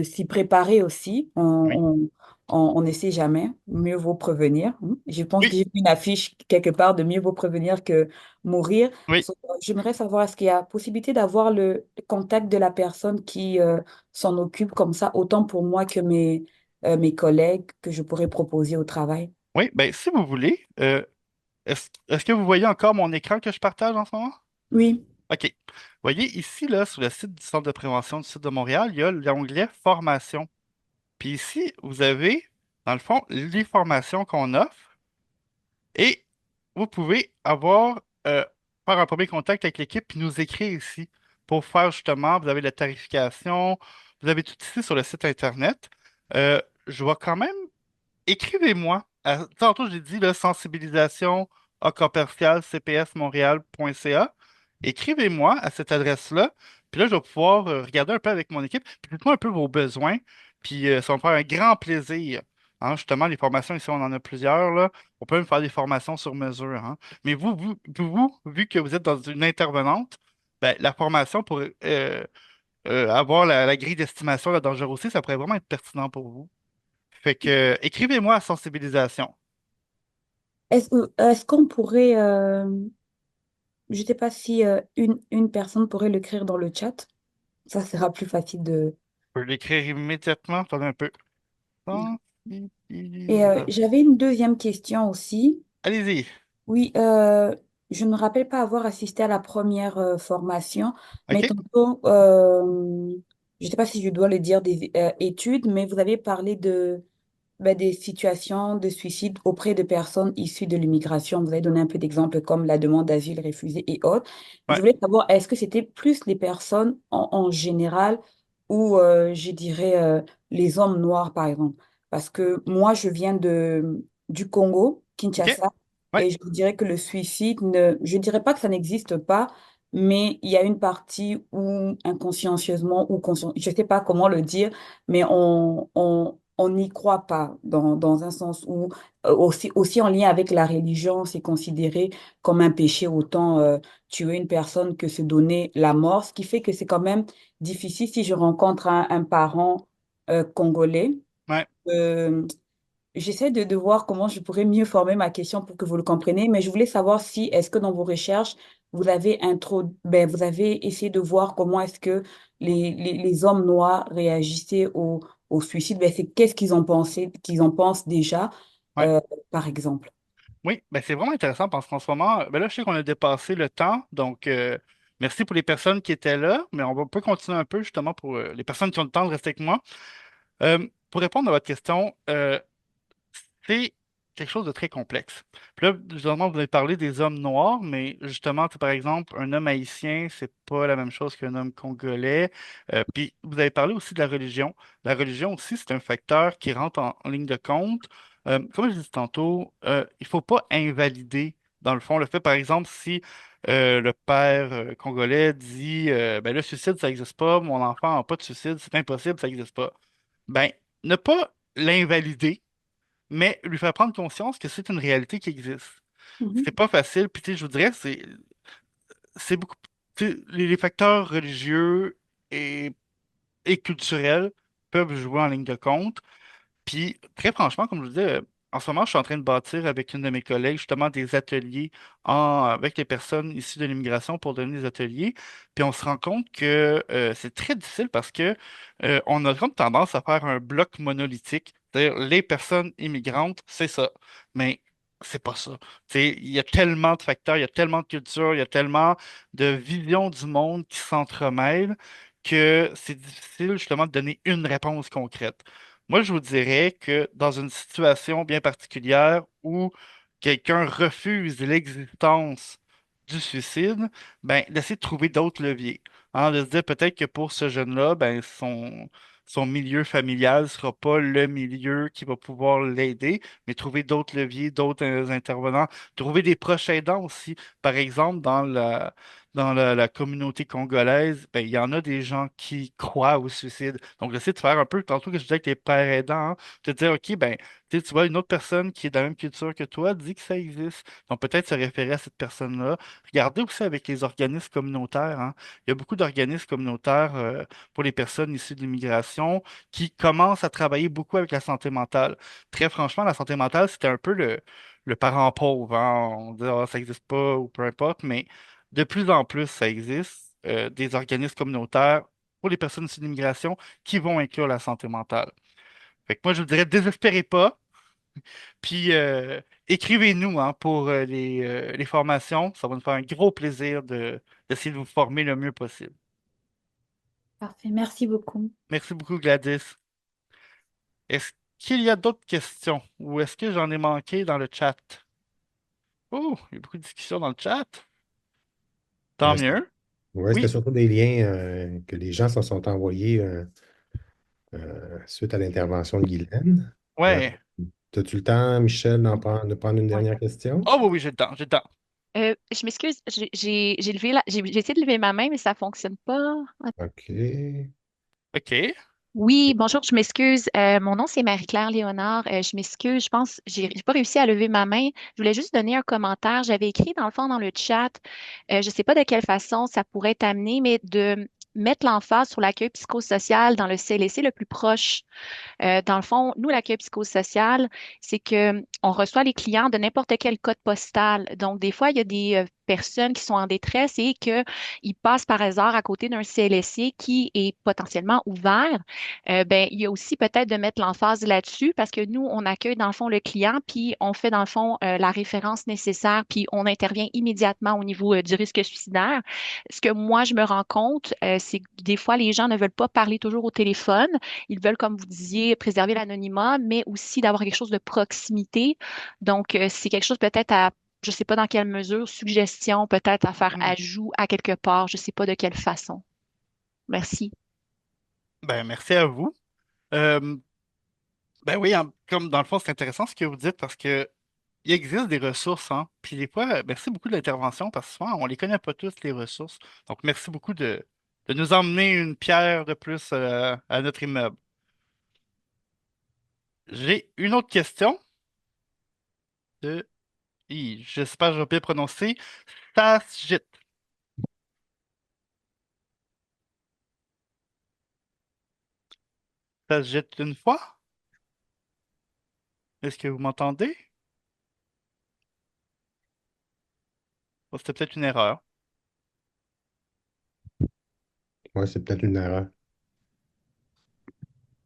s'y préparer aussi. Oui. On n'essaie jamais. Mieux vaut prévenir. Je pense que Oui. j'ai vu une affiche quelque part de mieux vaut prévenir que mourir. Oui. So, j'aimerais savoir, est-ce qu'il y a possibilité d'avoir le contact de la personne qui s'en occupe comme ça, autant pour moi que mes collègues que je pourrais proposer au travail. Oui. Ben, si vous voulez, est-ce que vous voyez encore mon écran que je partage en ce moment? Oui. OK. Vous voyez ici, là, sur le site du Centre de prévention du site de Montréal, il y a l'onglet Formation. Puis ici, vous avez, dans le fond, les formations qu'on offre et vous pouvez faire un premier contact avec l'équipe puis nous écrire ici pour faire justement, vous avez la tarification, vous avez tout ici sur le site Internet. Je vais quand même, écrivez-moi. Tantôt, j'ai dit là, sensibilisation à commercial cpsmontréal.ca. Écrivez-moi à cette adresse-là. Puis là, je vais pouvoir regarder un peu avec mon équipe. Puis dites-moi un peu vos besoins. Puis ça va me faire un grand plaisir. Hein, justement, les formations, ici, on en a plusieurs, là. On peut même faire des formations sur mesure. Hein. Mais vu que vous êtes dans une intervenante, ben, la formation pour avoir la grille d'estimation de la dangerosité, ça pourrait vraiment être pertinent pour vous. Fait que, écrivez-moi à sensibilisation. Est-ce qu'on pourrait, je ne sais pas si une personne pourrait l'écrire dans le chat. Ça sera plus facile de... Je peux l'écrire immédiatement. Attendez un peu. Et Sensibilisation. j'avais une deuxième question aussi. Allez-y. Oui, je ne me rappelle pas avoir assisté à la première formation, mais OK? tantôt, je ne sais pas si je dois le dire des études, mais vous avez parlé des situations de suicide auprès de personnes issues de l'immigration. Vous avez donné un peu d'exemples comme la demande d'asile réfusée et autres. Je Ouais. voulais savoir, est-ce que c'était plus les personnes en général ou je dirais les hommes noirs, par exemple? Parce que moi, je viens du Congo, OK? Kinshasa, Ouais. et je vous dirais que le suicide, je ne dirais pas que ça n'existe pas, mais il y a une partie où inconsciencieusement ou je sais pas comment le dire, mais on n'y croit pas dans un sens où aussi en lien avec la religion, c'est considéré comme un péché autant tuer une personne que se donner la mort, ce qui fait que c'est quand même difficile si je rencontre un parent congolais. Ouais. euh, J'essaie de voir comment je pourrais mieux former ma question pour que vous le compreniez, mais je voulais savoir si, est-ce que dans vos recherches, vous avez essayé de voir comment est-ce que les hommes noirs réagissaient au suicide. Ben, c'est qu'est-ce qu'ils en pensent déjà, Ouais. euh, par exemple. Oui, ben c'est vraiment intéressant parce qu'en ce moment, ben là, je sais qu'on a dépassé le temps, donc merci pour les personnes qui étaient là, mais peut continuer un peu justement pour les personnes qui ont le temps de rester avec moi. Pour répondre à votre question, c'est quelque chose de très complexe. Puis là, justement, vous avez parlé des hommes noirs, mais justement, tu sais, par exemple, un homme haïtien, c'est pas la même chose qu'un homme congolais. Puis vous avez parlé aussi de la religion. La religion aussi, c'est un facteur qui rentre en ligne de compte. Comme je disais tantôt, il faut pas invalider, dans le fond, le fait, par exemple, si le père congolais dit ben, le suicide, ça n'existe pas, mon enfant n'a pas de suicide, c'est impossible, ça n'existe pas. Ben, ne pas l'invalider mais lui faire prendre conscience que c'est une réalité qui existe. C'est Mhm. pas facile, puis tu sais, je vous dirais, c'est beaucoup, tu sais, les facteurs religieux et, et culturels peuvent jouer en ligne de compte. Puis, très franchement, comme je vous disais, en ce moment, je suis en train de bâtir avec une de mes collègues justement des ateliers avec les personnes issues de l'immigration pour donner des ateliers. Puis, on se rend compte que c'est très difficile parce que on a comme tendance à faire un bloc monolithique. C'est-à-dire, les personnes immigrantes, c'est ça. Mais c'est pas ça. Tu sais, il y a tellement de facteurs, il y a tellement de cultures, il y a tellement de visions du monde qui s'entremêlent que c'est difficile justement de donner une réponse concrète. Moi, je vous dirais que dans une situation bien particulière où quelqu'un refuse l'existence du suicide, ben, d'essayer de trouver d'autres leviers. Hein, de se dire peut-être que pour ce jeune-là, ben, son milieu familial ne sera pas le milieu qui va pouvoir l'aider, mais trouver d'autres leviers, d'autres intervenants, trouver des proches aidants aussi. Par exemple, dans la communauté congolaise, ben, il y en a des gens qui croient au suicide. Donc, j'essaie de faire un peu, tantôt que je disais avec les pères aidants, hein, de dire, OK, ben, tu vois, une autre personne qui est de la même culture que toi dit que ça existe. Donc, peut-être se référer à cette personne-là. Regardez aussi avec les organismes communautaires, hein. Il y a beaucoup d'organismes communautaires pour les personnes issues de l'immigration qui commencent à travailler beaucoup avec la santé mentale. Très franchement, la santé mentale, c'était un peu le parent pauvre, hein. On dit, ah, ça n'existe pas ou peu importe, mais de plus en plus, ça existe, des organismes communautaires pour les personnes issues de l'immigration qui vont inclure la santé mentale. Fait que moi, je vous dirais, désespérez pas, puis écrivez-nous hein, pour les formations. Ça va nous faire un gros plaisir d'essayer de vous former le mieux possible. Parfait, merci beaucoup. Merci beaucoup, Gladys. Est-ce qu'il y a d'autres questions ou est-ce que j'en ai manqué dans le chat? Oh, il y a beaucoup de discussions dans le chat. Tant Euh, mieux. ouais, c'était Oui, surtout des liens que les gens se sont envoyés suite à l'intervention de Guylaine. Euh, ouais. As-tu le temps, Michel, de prendre une Ouais. dernière question? Oh oui, oui, j'ai le temps, j'ai le temps. Je m'excuse, j'ai essayé de lever ma main, mais ça fonctionne pas. OK. OK. Oui, bonjour, je m'excuse. Mon nom, c'est Marie-Claire Léonard. Je m'excuse, je pense, j'ai pas réussi à lever ma main. Je voulais juste donner un commentaire. J'avais écrit dans le fond dans le chat, je sais pas de quelle façon ça pourrait être amené, mais de mettre l'emphase sur l'accueil psychosocial dans le CLSC le plus proche. Dans le fond, nous, l'accueil psychosocial, c'est que on reçoit les clients de n'importe quel code postal. Donc, des fois, il y a des personnes qui sont en détresse et qu'ils passent par hasard à côté d'un CLSC qui est potentiellement ouvert. Ben, il y a aussi peut-être de mettre l'emphase là-dessus parce que nous, on accueille dans le fond le client, puis on fait dans le fond la référence nécessaire, puis on intervient immédiatement au niveau du risque suicidaire. Ce que moi, je me rends compte, c'est que des fois, les gens ne veulent pas parler toujours au téléphone. Ils veulent, comme vous disiez, préserver l'anonymat, mais aussi d'avoir quelque chose de proximité. Donc, c'est quelque chose peut-être à, je ne sais pas dans quelle mesure, suggestion, peut-être à faire ajout à quelque part, je ne sais pas de quelle façon. Merci. Ben, merci à vous. Euh, ben oui, comme dans le fond, c'est intéressant ce que vous dites parce que il existe des ressources, hein. Puis des fois, merci beaucoup de l'intervention parce que souvent, on les connaît pas tous, les ressources. Donc, merci beaucoup de nous emmener une pierre de plus à notre immeuble. J'ai une autre question de... J'espère que je vais bien prononcer. Sajit. Sajit une fois? Est-ce que vous m'entendez? Oh, c'était peut-être une erreur. Oui, c'est peut-être une erreur.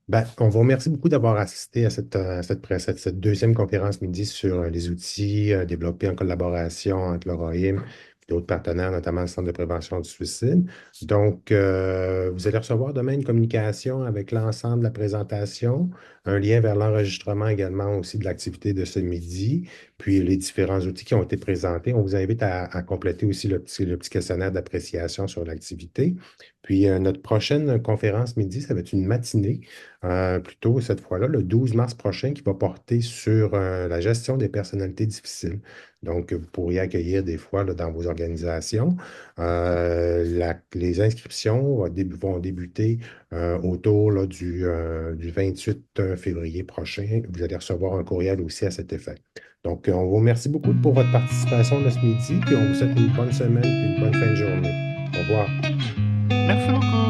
Ben, on vous remercie beaucoup d'avoir assisté à cette deuxième conférence midi sur les outils développés en collaboration entre l'ORAIM et d'autres partenaires, notamment le Centre de prévention du suicide. Donc, vous allez recevoir demain une communication avec l'ensemble de la présentation, un lien vers l'enregistrement également aussi de l'activité de ce midi, puis les différents outils qui ont été présentés. On vous invite à compléter aussi le petit questionnaire d'appréciation sur l'activité. Puis, notre prochaine conférence midi, ça va être une matinée plutôt cette fois-là, le 12 mars prochain, qui va porter sur la gestion des personnalités difficiles. Donc, vous pourriez accueillir des fois là, dans vos organisations. Les inscriptions vont débuter autour là, du 28 février prochain. Vous allez recevoir un courriel aussi à cet effet. Donc, on vous remercie beaucoup pour votre participation de ce midi, puis on vous souhaite une bonne semaine et une bonne fin de journée. Au revoir. Merci beaucoup.